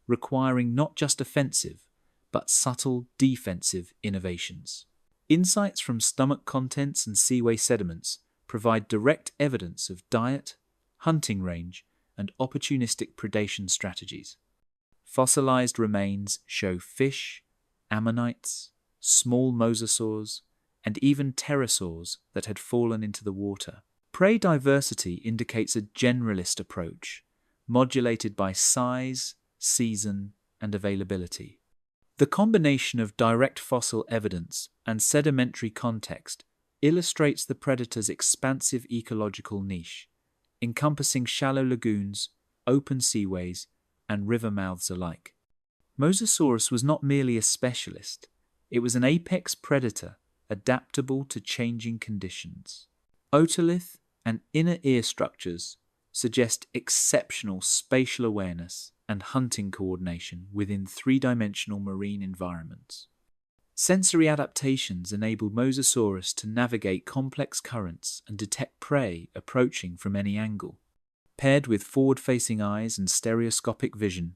requiring not just offensive, but subtle defensive innovations. Insights from stomach contents and seaway sediments provide direct evidence of diet, hunting range, and opportunistic predation strategies. Fossilized remains show fish, ammonites, small mosasaurs, and even pterosaurs that had fallen into the water. Prey diversity indicates a generalist approach, modulated by size, season, and availability. The combination of direct fossil evidence and sedimentary context illustrates the predator's expansive ecological niche, encompassing shallow lagoons, open seaways, and river mouths alike. Mosasaurus was not merely a specialist, it was an apex predator adaptable to changing conditions. Otolith and inner ear structures suggest exceptional spatial awareness and hunting coordination within three-dimensional marine environments. Sensory adaptations enabled Mosasaurus to navigate complex currents and detect prey approaching from any angle. Paired with forward-facing eyes and stereoscopic vision,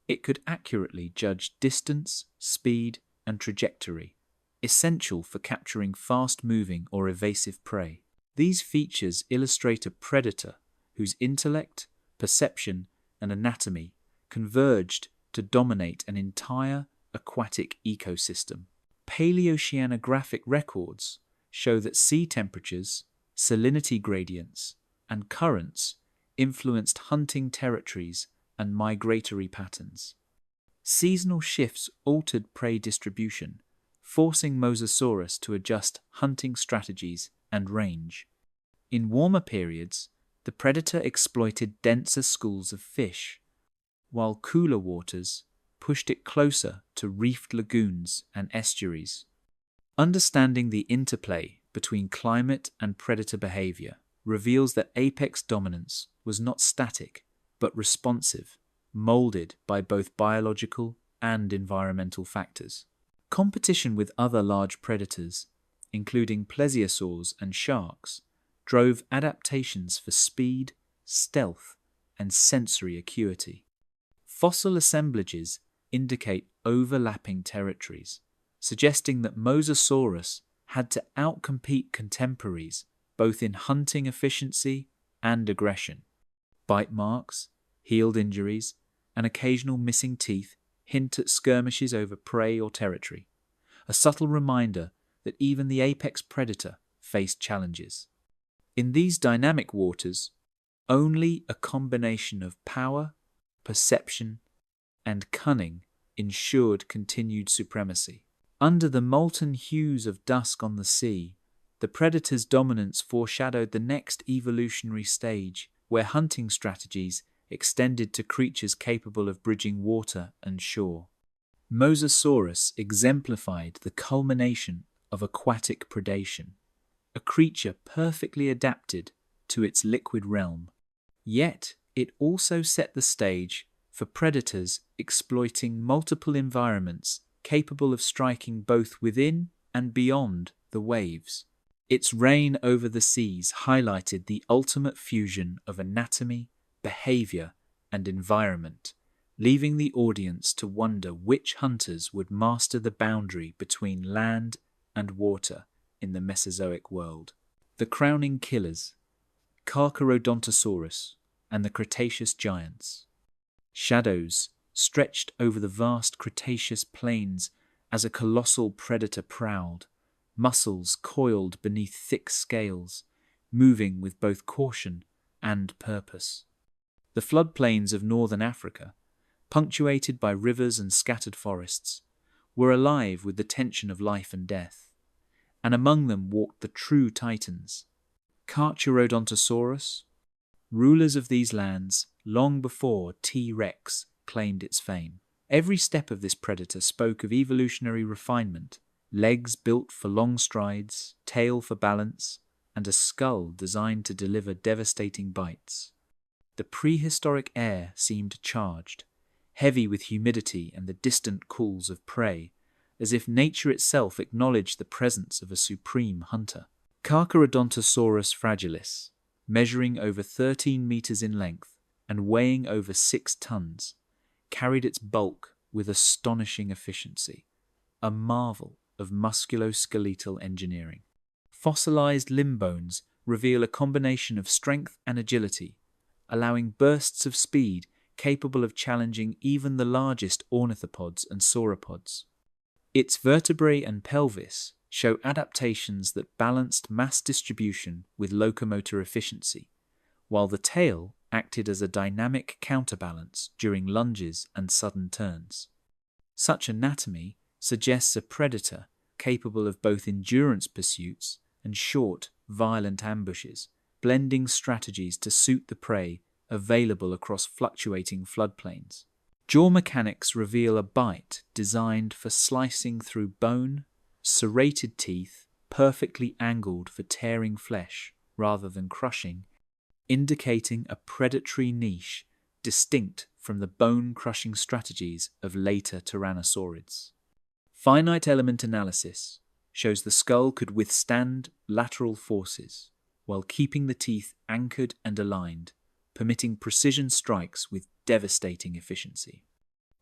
it could accurately judge distance, speed, and trajectory, essential for capturing fast-moving or evasive prey. These features illustrate a predator whose intellect, perception, and anatomy converged to dominate an entire aquatic ecosystem. Paleoceanographic records show that sea temperatures, salinity gradients, and currents influenced hunting territories and migratory patterns. Seasonal shifts altered prey distribution, forcing Mosasaurus to adjust hunting strategies and range. In warmer periods, the predator exploited denser schools of fish, while cooler waters pushed it closer to reefed lagoons and estuaries. Understanding the interplay between climate and predator behavior reveals that apex dominance was not static, but responsive, molded by both biological and environmental factors. Competition with other large predators, including plesiosaurs and sharks, drove adaptations for speed, stealth, and sensory acuity. Fossil assemblages indicate overlapping territories, suggesting that Mosasaurus had to outcompete contemporaries both in hunting efficiency and aggression. Bite marks, healed injuries, and occasional missing teeth hint at skirmishes over prey or territory, a subtle reminder that even the apex predator faced challenges. In these dynamic waters, only a combination of power, perception, and cunning ensured continued supremacy. Under the molten hues of dusk on the sea, the predator's dominance foreshadowed the next evolutionary stage, where hunting strategies extended to creatures capable of bridging water and shore. Mosasaurus exemplified the culmination of aquatic predation, a creature perfectly adapted to its liquid realm. Yet, it also set the stage for predators exploiting multiple environments capable of striking both within and beyond the waves. Its reign over the seas highlighted the ultimate fusion of anatomy, behavior, and environment, leaving the audience to wonder which hunters would master the boundary between land and water in the Mesozoic world. The crowning killers, Carcharodontosaurus and the Cretaceous giants. Shadows stretched over the vast Cretaceous plains as a colossal predator prowled, muscles coiled beneath thick scales, moving with both caution and purpose. The floodplains of northern Africa, punctuated by rivers and scattered forests, were alive with the tension of life and death, and among them walked the true titans, Carcharodontosaurus, rulers of these lands long before T. rex claimed its fame. Every step of this predator spoke of evolutionary refinement: legs built for long strides, tail for balance, and a skull designed to deliver devastating bites. The prehistoric air seemed charged, heavy with humidity and the distant calls of prey, as if nature itself acknowledged the presence of a supreme hunter. Carcharodontosaurus fragilis, measuring over 13 meters in length and weighing over 6 tons, carried its bulk with astonishing efficiency, a marvel of musculoskeletal engineering. Fossilized limb bones reveal a combination of strength and agility, allowing bursts of speed capable of challenging even the largest ornithopods and sauropods. Its vertebrae and pelvis show adaptations that balanced mass distribution with locomotor efficiency, while the tail acted as a dynamic counterbalance during lunges and sudden turns. Such anatomy suggests a predator capable of both endurance pursuits and short, violent ambushes, blending strategies to suit the prey available across fluctuating floodplains. Jaw mechanics reveal a bite designed for slicing through bone, serrated teeth perfectly angled for tearing flesh rather than crushing, indicating a predatory niche distinct from the bone-crushing strategies of later tyrannosaurids. Finite element analysis shows the skull could withstand lateral forces while keeping the teeth anchored and aligned, permitting precision strikes with devastating efficiency.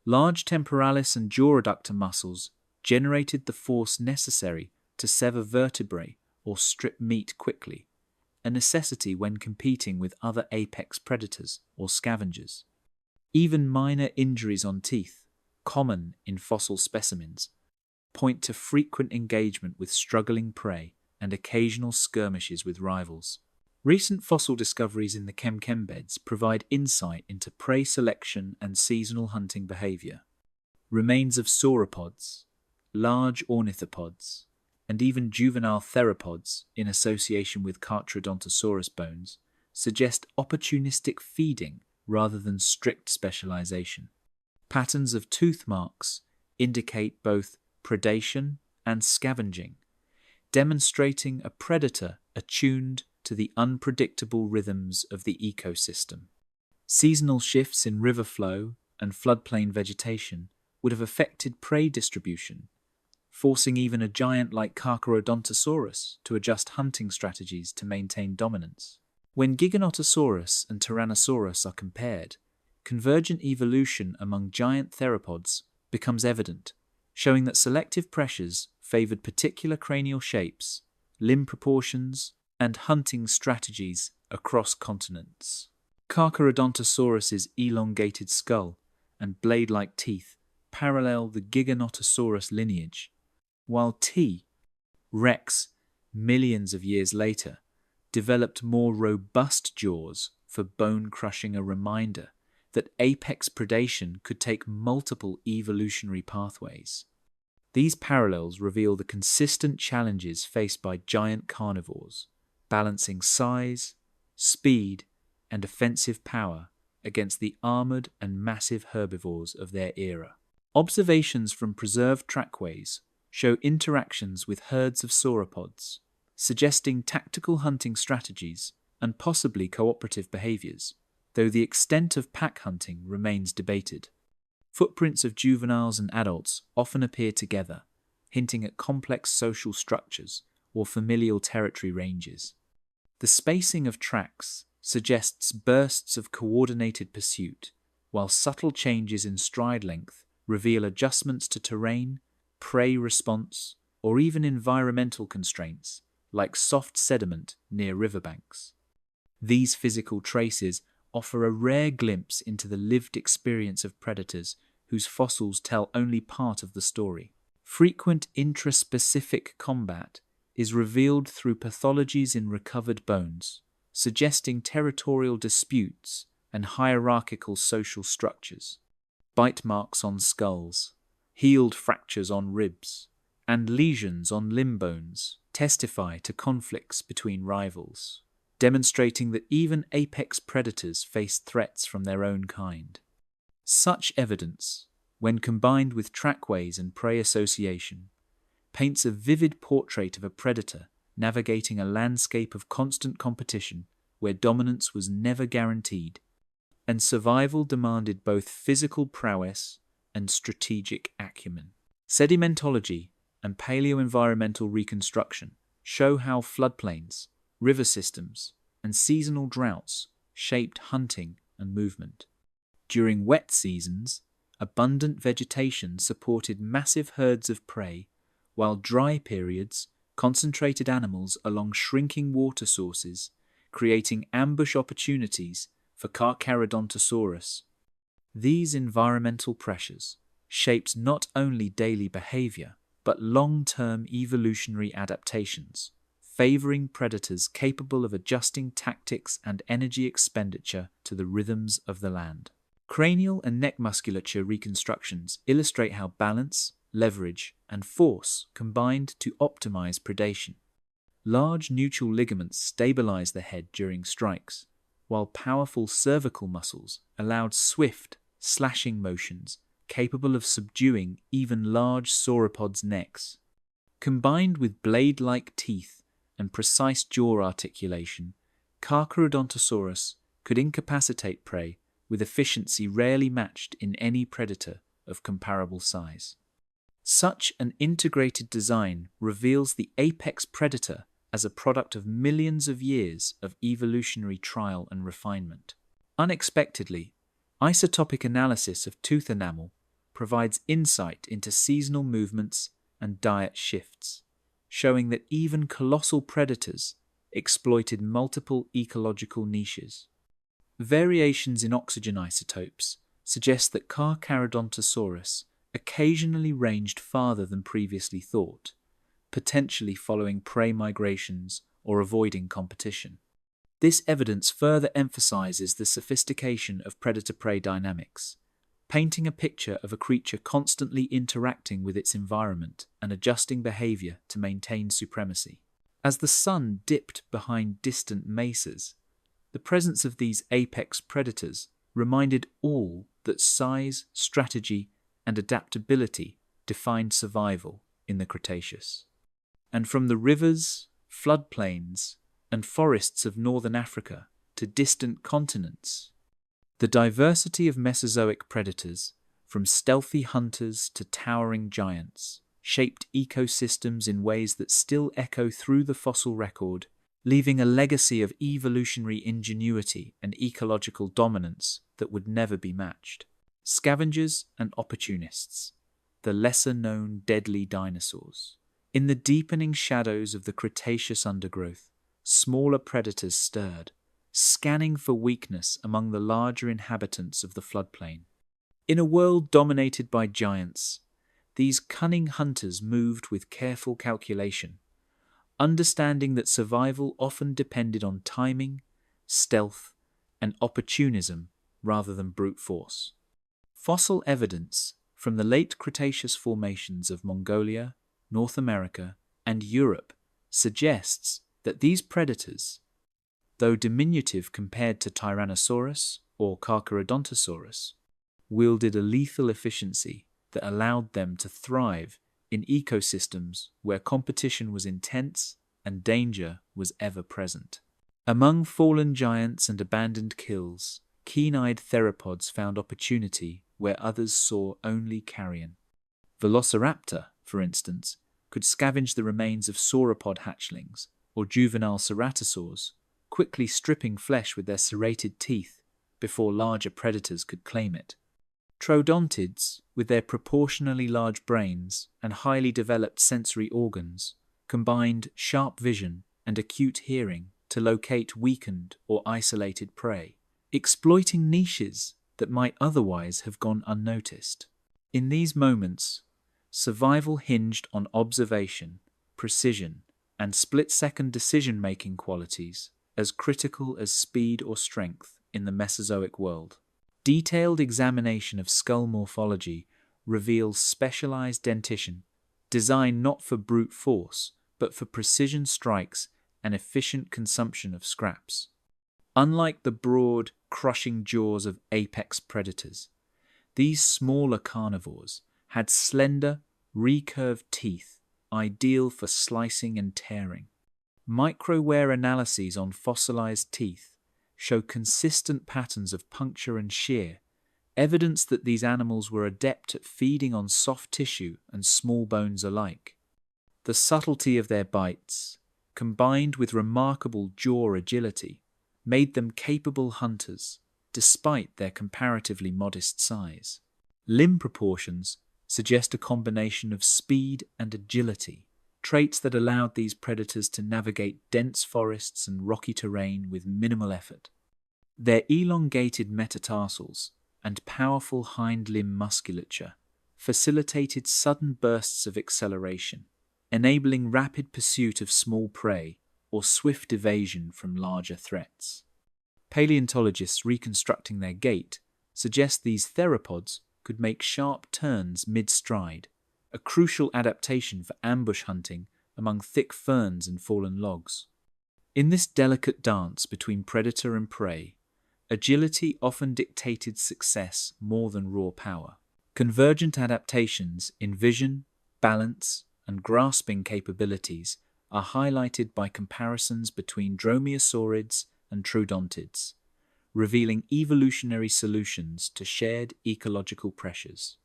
Large temporalis and jaw adductor muscles generated the force necessary to sever vertebrae or strip meat quickly, a necessity when competing with other apex predators or scavengers. Even minor injuries on teeth, common in fossil specimens, point to frequent engagement with struggling prey and occasional skirmishes with rivals. Recent fossil discoveries in the Kem beds provide insight into prey selection and seasonal hunting behavior. Remains of sauropods, large ornithopods, and even juvenile theropods in association with Carcharodontosaurus bones suggest opportunistic feeding rather than strict specialization. Patterns of tooth marks indicate both predation and scavenging, demonstrating a predator attuned to the unpredictable rhythms of the ecosystem. Seasonal shifts in river flow and floodplain vegetation would have affected prey distribution, forcing even a giant like Carcharodontosaurus to adjust hunting strategies to maintain dominance. When Giganotosaurus and Tyrannosaurus are compared, convergent evolution among giant theropods becomes evident, showing that selective pressures favored particular cranial shapes, limb proportions, and hunting strategies across continents. Carcharodontosaurus's elongated skull and blade-like teeth parallel the Giganotosaurus lineage, while T. rex, millions of years later, developed more robust jaws for bone-crushing, a reminder that apex predation could take multiple evolutionary pathways. These parallels reveal the consistent challenges faced by giant carnivores, balancing size, speed, and offensive power against the armored and massive herbivores of their era. Observations from preserved trackways show interactions with herds of sauropods, suggesting tactical hunting strategies and possibly cooperative behaviors, though the extent of pack hunting remains debated. Footprints of juveniles and adults often appear together, hinting at complex social structures or familial territory ranges. The spacing of tracks suggests bursts of coordinated pursuit, while subtle changes in stride length reveal adjustments to terrain, prey response, or even environmental constraints like soft sediment near riverbanks. These physical traces offer a rare glimpse into the lived experience of predators whose fossils tell only part of the story. Frequent intraspecific combat is revealed through pathologies in recovered bones, suggesting territorial disputes and hierarchical social structures. Bite marks on skulls, healed fractures on ribs, and lesions on limb bones testify to conflicts between rivals, demonstrating that even apex predators face threats from their own kind. Such evidence, when combined with trackways and prey association, paints a vivid portrait of a predator navigating a landscape of constant competition where dominance was never guaranteed, and survival demanded both physical prowess and strategic acumen. Sedimentology and paleoenvironmental reconstruction show how floodplains, river systems, and seasonal droughts shaped hunting and movement. During wet seasons, abundant vegetation supported massive herds of prey, while dry periods concentrated animals along shrinking water sources, creating ambush opportunities for Carcharodontosaurus. These environmental pressures shaped not only daily behavior, but long-term evolutionary adaptations, favoring predators capable of adjusting tactics and energy expenditure to the rhythms of the land. Cranial and neck musculature reconstructions illustrate how balance, leverage, and force combined to optimize predation. Large nuchal ligaments stabilized the head during strikes, while powerful cervical muscles allowed swift, slashing motions capable of subduing even large sauropods' necks. Combined with blade-like teeth and precise jaw articulation, Carcharodontosaurus could incapacitate prey with efficiency rarely matched in any predator of comparable size. Such an integrated design reveals the apex predator as a product of millions of years of evolutionary trial and refinement. Unexpectedly, isotopic analysis of tooth enamel provides insight into seasonal movements and diet shifts, showing that even colossal predators exploited multiple ecological niches. Variations in oxygen isotopes suggest that Carcharodontosaurus occasionally ranged farther than previously thought, potentially following prey migrations or avoiding competition. This evidence further emphasizes the sophistication of predator-prey dynamics, painting a picture of a creature constantly interacting with its environment and adjusting behavior to maintain supremacy. As the sun dipped behind distant mesas, the presence of these apex predators reminded all that size, strategy, and adaptability defined survival in the Cretaceous. And from the rivers, floodplains, and forests of northern Africa to distant continents, The diversity of Mesozoic predators, from stealthy hunters to towering giants, shaped ecosystems in ways that still echo through the fossil record, leaving a legacy of evolutionary ingenuity and ecological dominance that would never be matched. Scavengers and opportunists, the lesser-known deadly dinosaurs. In the deepening shadows of the Cretaceous undergrowth, smaller predators stirred, scanning for weakness among the larger inhabitants of the floodplain. In a world dominated by giants, these cunning hunters moved with careful calculation, understanding that survival often depended on timing, stealth, and opportunism rather than brute force. Fossil evidence from the late Cretaceous formations of Mongolia, North America, and Europe suggests that these predators, though diminutive compared to Tyrannosaurus or Carcharodontosaurus, wielded a lethal efficiency that allowed them to thrive in ecosystems where competition was intense and danger was ever present. Among fallen giants and abandoned kills, keen-eyed theropods found opportunity where others saw only carrion. Velociraptor, for instance, could scavenge the remains of sauropod hatchlings or juvenile ceratosaurs, quickly stripping flesh with their serrated teeth before larger predators could claim it. Troodontids, with their proportionally large brains and highly developed sensory organs, combined sharp vision and acute hearing to locate weakened or isolated prey, exploiting niches that might otherwise have gone unnoticed. In these moments, survival hinged on observation, precision, and split-second decision-making qualities as critical as speed or strength in the Mesozoic world. Detailed examination of skull morphology reveals specialized dentition, designed not for brute force, but for precision strikes and efficient consumption of scraps. Unlike the broad, crushing jaws of apex predators, these smaller carnivores had slender, recurved teeth, ideal for slicing and tearing. Microwear analyses on fossilized teeth show consistent patterns of puncture and shear, evidence that these animals were adept at feeding on soft tissue and small bones alike. The subtlety of their bites, combined with remarkable jaw agility, made them capable hunters despite their comparatively modest size. Limb proportions suggest a combination of speed and agility, traits that allowed these predators to navigate dense forests and rocky terrain with minimal effort. Their elongated metatarsals and powerful hind limb musculature facilitated sudden bursts of acceleration, enabling rapid pursuit of small prey or swift evasion from larger threats. Paleontologists reconstructing their gait suggest these theropods could make sharp turns mid-stride, a crucial adaptation for ambush hunting among thick ferns and fallen logs. In this delicate dance between predator and prey, agility often dictated success more than raw power. Convergent adaptations in vision, balance, and grasping capabilities are highlighted by comparisons between dromaeosaurids and troodontids, revealing evolutionary solutions to shared ecological pressures.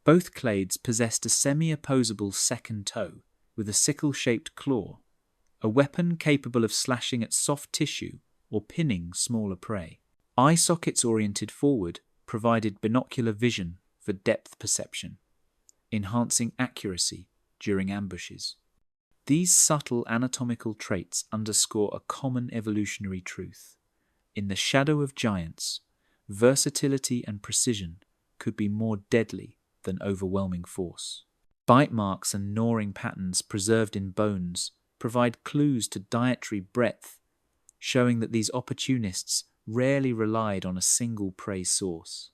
Both clades possessed a semi-opposable second toe with a sickle-shaped claw, a weapon capable of slashing at soft tissue or pinning smaller prey. Eye sockets oriented forward provided binocular vision for depth perception, enhancing accuracy during ambushes. These subtle anatomical traits underscore a common evolutionary truth. In the shadow of giants, versatility and precision could be more deadly than overwhelming force. Bite marks and gnawing patterns preserved in bones provide clues to dietary breadth, showing that these opportunists rarely relied on a single prey source.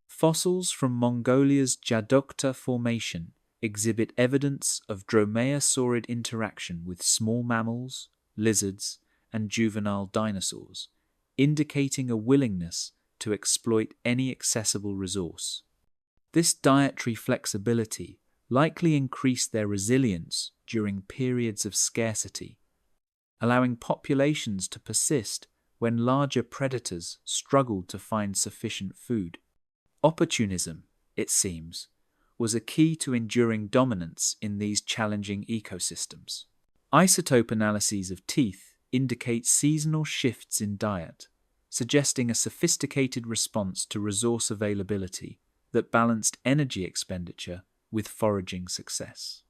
Fossils from Mongolia's Jadokta Formation exhibit evidence of dromaeosaurid interaction with small mammals, lizards, and juvenile dinosaurs, indicating a willingness to exploit any accessible resource. This dietary flexibility likely increased their resilience during periods of scarcity, allowing populations to persist when larger predators struggled to find sufficient food. Opportunism, it seems, was a key to enduring dominance in these challenging ecosystems. Isotope analyses of teeth indicate seasonal shifts in diet, suggesting a sophisticated response to resource availability that balanced energy expenditure with foraging success.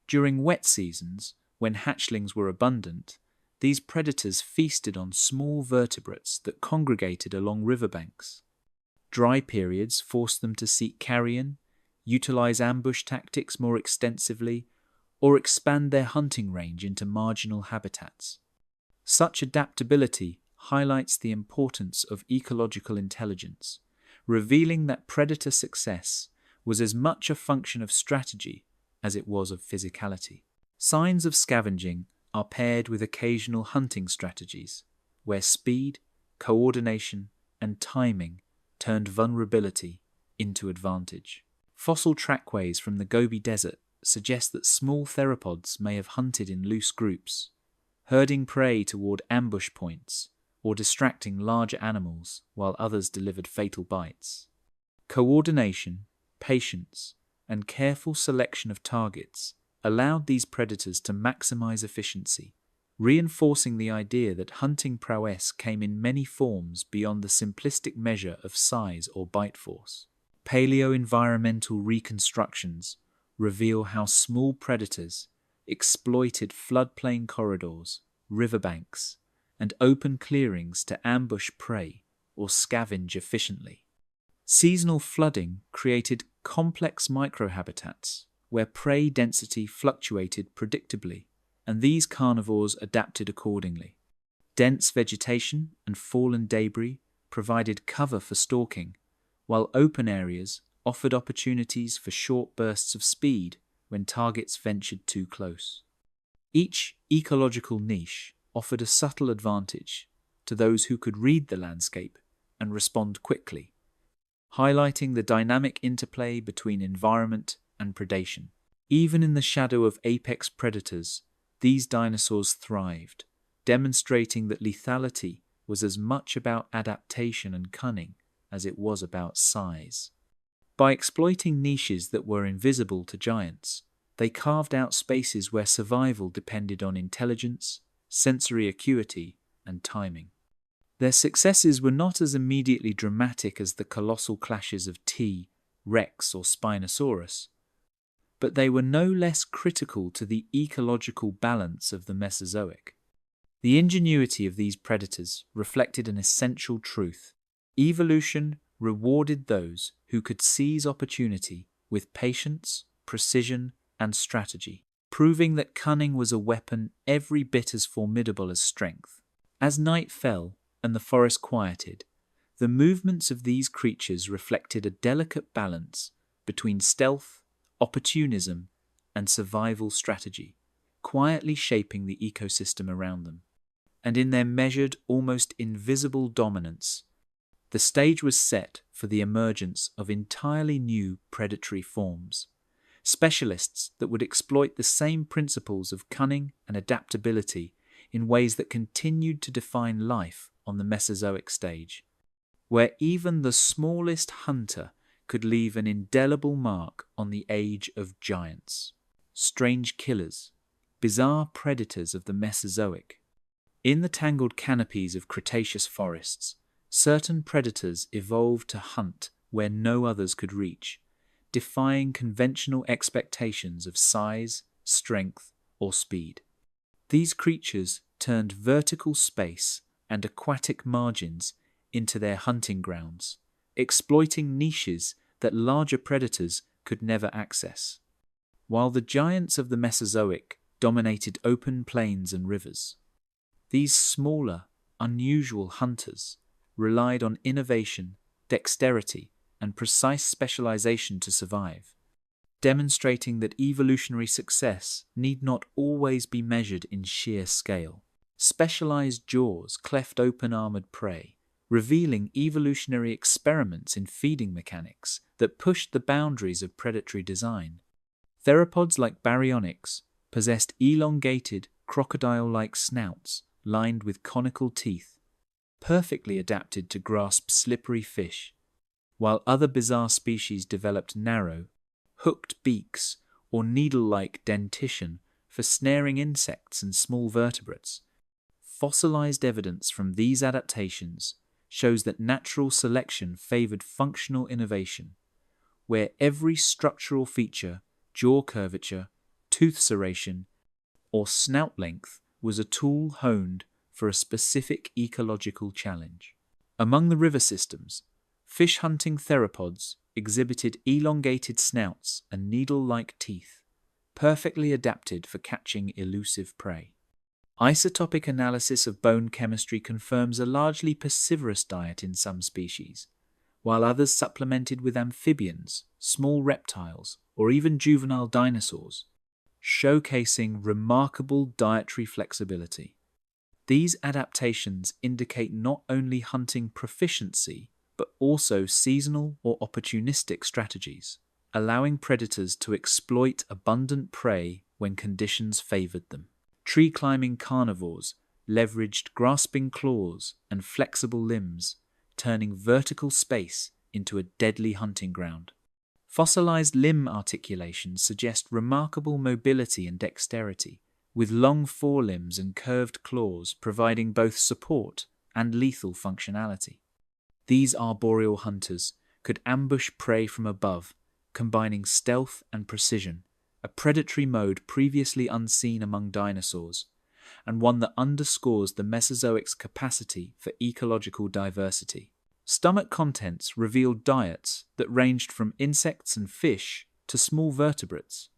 During wet seasons, when hatchlings were abundant, these predators feasted on small vertebrates that congregated along riverbanks. Dry periods forced them to seek carrion, utilize ambush tactics more extensively, or expand their hunting range into marginal habitats. Such adaptability highlights the importance of ecological intelligence, revealing that predator success was as much a function of strategy as it was of physicality. Signs of scavenging are paired with occasional hunting strategies, where speed, coordination, and timing turned vulnerability into advantage. Fossil trackways from the Gobi Desert suggest that small theropods may have hunted in loose groups, herding prey toward ambush points or distracting larger animals while others delivered fatal bites. Coordination, patience, and careful selection of targets allowed these predators to maximize efficiency, reinforcing the idea that hunting prowess came in many forms beyond the simplistic measure of size or bite force. Paleo-environmental reconstructions reveal how small predators exploited floodplain corridors, riverbanks, and open clearings to ambush prey or scavenge efficiently. Seasonal flooding created complex microhabitats where prey density fluctuated predictably, and these carnivores adapted accordingly. Dense vegetation and fallen debris provided cover for stalking, while open areas offered opportunities for short bursts of speed when targets ventured too close. Each ecological niche offered a subtle advantage to those who could read the landscape and respond quickly, highlighting the dynamic interplay between environment and predation. Even in the shadow of apex predators, these dinosaurs thrived, demonstrating that lethality was as much about adaptation and cunning as it was about size. By exploiting niches that were invisible to giants, they carved out spaces where survival depended on intelligence, sensory acuity, and timing. Their successes were not as immediately dramatic as the colossal clashes of T, Rex, or Spinosaurus, but they were no less critical to the ecological balance of the Mesozoic. The ingenuity of these predators reflected an essential truth. Evolution rewarded those who could seize opportunity with patience, precision, and strategy, proving that cunning was a weapon every bit as formidable as strength. As night fell and the forest quieted, the movements of these creatures reflected a delicate balance between stealth, opportunism, and survival strategy, quietly shaping the ecosystem around them. And in their measured, almost invisible dominance, the stage was set for the emergence of entirely new predatory forms, specialists that would exploit the same principles of cunning and adaptability in ways that continued to define life on the Mesozoic stage, where even the smallest hunter could leave an indelible mark on the age of giants. Strange killers, bizarre predators of the Mesozoic. In the tangled canopies of Cretaceous forests, certain predators evolved to hunt where no others could reach, defying conventional expectations of size, strength, or speed. These creatures turned vertical space and aquatic margins into their hunting grounds, exploiting niches that larger predators could never access. While the giants of the Mesozoic dominated open plains and rivers, these smaller, unusual hunters relied on innovation, dexterity, and precise specialization to survive, demonstrating that evolutionary success need not always be measured in sheer scale. Specialized jaws cleft open armored prey, revealing evolutionary experiments in feeding mechanics that pushed the boundaries of predatory design. Theropods like baryonyx possessed elongated, crocodile-like snouts lined with conical teeth, perfectly adapted to grasp slippery fish, while other bizarre species developed narrow, hooked beaks or needle-like dentition for snaring insects and small vertebrates. Fossilized evidence from these adaptations shows that natural selection favored functional innovation, where every structural feature, jaw curvature, tooth serration, or snout length was a tool honed for a specific ecological challenge. Among the river systems, fish-hunting theropods exhibited elongated snouts and needle-like teeth, perfectly adapted for catching elusive prey. Isotopic analysis of bone chemistry confirms a largely piscivorous diet in some species, while others supplemented with amphibians, small reptiles, or even juvenile dinosaurs, showcasing remarkable dietary flexibility. These adaptations indicate not only hunting proficiency, but also seasonal or opportunistic strategies, allowing predators to exploit abundant prey when conditions favored them. Tree-climbing carnivores leveraged grasping claws and flexible limbs, turning vertical space into a deadly hunting ground. Fossilized limb articulations suggest remarkable mobility and dexterity, with long forelimbs and curved claws providing both support and lethal functionality. These arboreal hunters could ambush prey from above, combining stealth and precision, a predatory mode previously unseen among dinosaurs, and one that underscores the Mesozoic's capacity for ecological diversity. Stomach contents revealed diets that ranged from insects and fish to small vertebrates,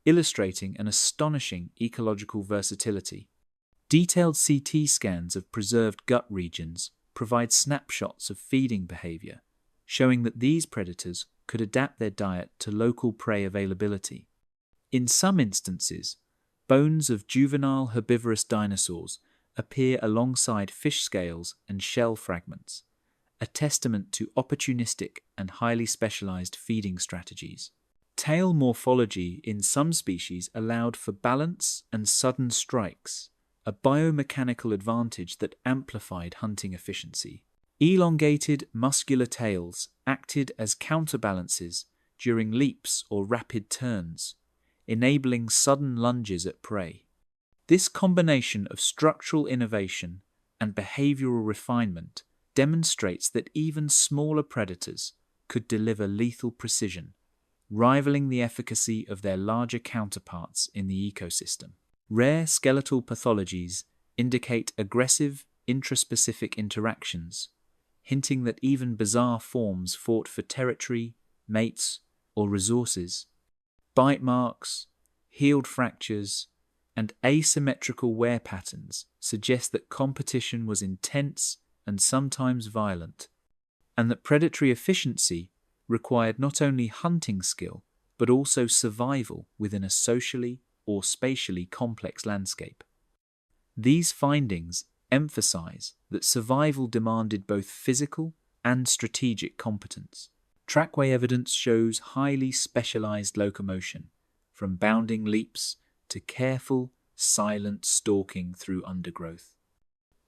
illustrating an astonishing ecological versatility. Detailed CT scans of preserved gut regions provide snapshots of feeding behavior, showing that these predators could adapt their diet to local prey availability. In some instances, bones of juvenile herbivorous dinosaurs appear alongside fish scales and shell fragments, a testament to opportunistic and highly specialized feeding strategies. Tail morphology in some species allowed for balance and sudden strikes, a biomechanical advantage that amplified hunting efficiency. Elongated muscular tails acted as counterbalances during leaps or rapid turns, enabling sudden lunges at prey. This combination of structural innovation and behavioral refinement demonstrates that even smaller predators could deliver lethal precision, rivaling the efficacy of their larger counterparts in the ecosystem. Rare skeletal pathologies indicate aggressive intraspecific interactions, hinting that even bizarre forms fought for territory, mates, or resources. Bite marks, healed fractures, and asymmetrical wear patterns suggest that competition was intense and sometimes violent, and that predatory efficiency required not only hunting skill, but also survival within a socially or spatially complex landscape. These findings emphasize that survival demanded both physical and strategic competence. Trackway evidence shows highly specialized locomotion, from bounding leaps to careful, silent stalking through undergrowth.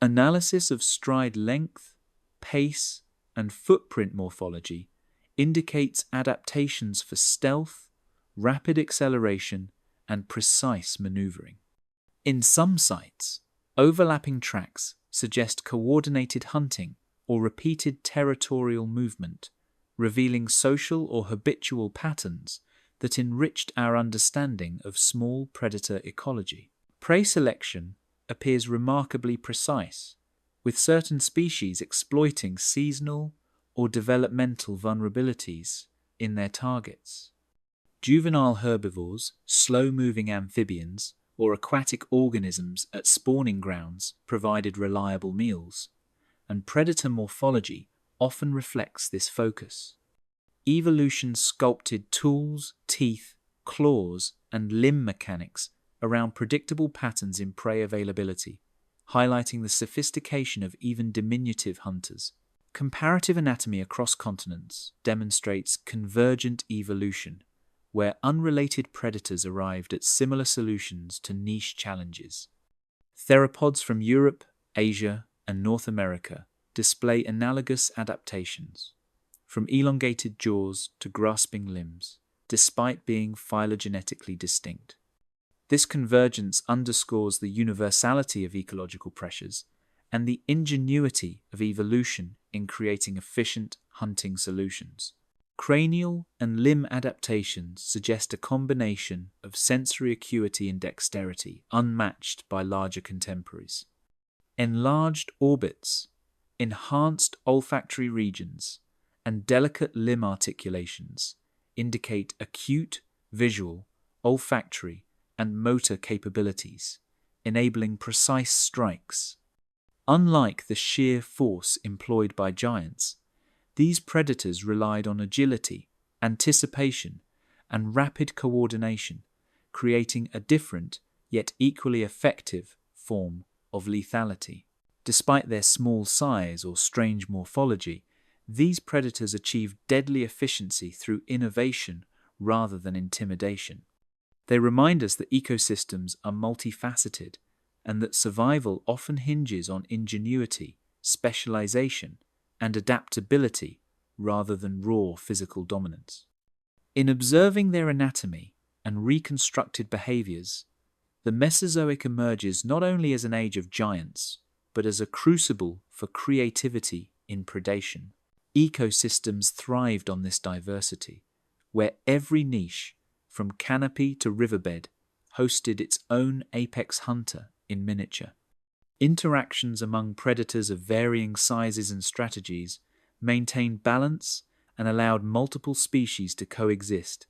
Analysis of stride length, pace, and footprint morphology indicates adaptations for stealth, rapid acceleration, and precise maneuvering. In some sites, overlapping tracks suggest coordinated hunting or repeated territorial movement, revealing social or habitual patterns that enriched our understanding of small predator ecology. Prey selection appears remarkably precise, with certain species exploiting seasonal or developmental vulnerabilities in their targets. Juvenile herbivores, slow-moving amphibians, or aquatic organisms at spawning grounds provided reliable meals, and predator morphology often reflects this focus. Evolution sculpted tools, teeth, claws, and limb mechanics around predictable patterns in prey availability, highlighting the sophistication of even diminutive hunters. Comparative anatomy across continents demonstrates convergent evolution, where unrelated predators arrived at similar solutions to niche challenges. Theropods from Europe, Asia, and North America display analogous adaptations, from elongated jaws to grasping limbs, despite being phylogenetically distinct. This convergence underscores the universality of ecological pressures and the ingenuity of evolution in creating efficient hunting solutions. Cranial and limb adaptations suggest a combination of sensory acuity and dexterity unmatched by larger contemporaries. Enlarged orbits, enhanced olfactory regions, and delicate limb articulations indicate acute visual, olfactory, and motor capabilities, enabling precise strikes. Unlike the sheer force employed by giants, these predators relied on agility, anticipation, and rapid coordination, creating a different yet equally effective form of lethality. Despite their small size or strange morphology, these predators achieved deadly efficiency through innovation rather than intimidation. They remind us that ecosystems are multifaceted and that survival often hinges on ingenuity, specialization, and adaptability rather than raw physical dominance. In observing their anatomy and reconstructed behaviors, the Mesozoic emerges not only as an age of giants, but as a crucible for creativity in predation. Ecosystems thrived on this diversity, where every niche, from canopy to riverbed, hosted its own apex hunter in miniature. Interactions among predators of varying sizes and strategies maintained balance and allowed multiple species to coexist,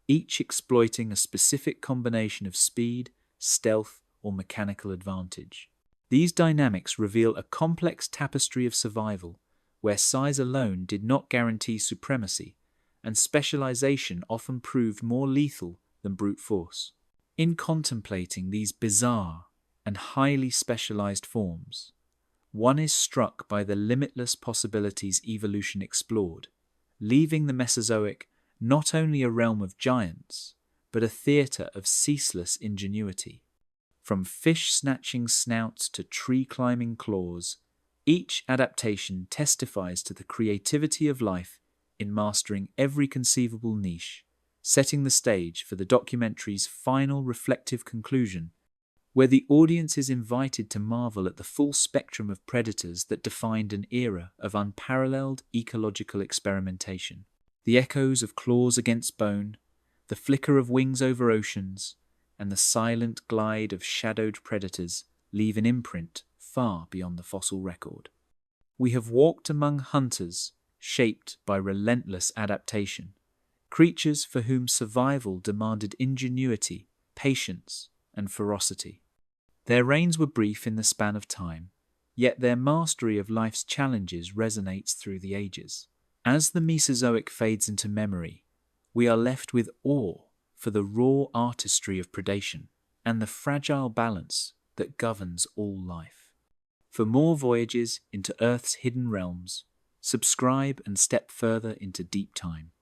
each exploiting a specific combination of speed, stealth, or mechanical advantage. These dynamics reveal a complex tapestry of survival, where size alone did not guarantee supremacy, and specialization often proved more lethal than brute force. In contemplating these bizarre and highly specialized forms, one is struck by the limitless possibilities evolution explored, leaving the Mesozoic not only a realm of giants, but a theater of ceaseless ingenuity. From fish-snatching snouts to tree-climbing claws, each adaptation testifies to the creativity of life in mastering every conceivable niche, setting the stage for the documentary's final reflective conclusion, where the audience is invited to marvel at the full spectrum of predators that defined an era of unparalleled ecological experimentation. The echoes of claws against bone, the flicker of wings over oceans, and the silent glide of shadowed predators leave an imprint far beyond the fossil record. We have walked among hunters shaped by relentless adaptation, creatures for whom survival demanded ingenuity, patience, and ferocity. Their reigns were brief in the span of time, yet their mastery of life's challenges resonates through the ages. As the Mesozoic fades into memory, we are left with awe for the raw artistry of predation and the fragile balance that governs all life. For more voyages into Earth's hidden realms, subscribe and step further into deep time.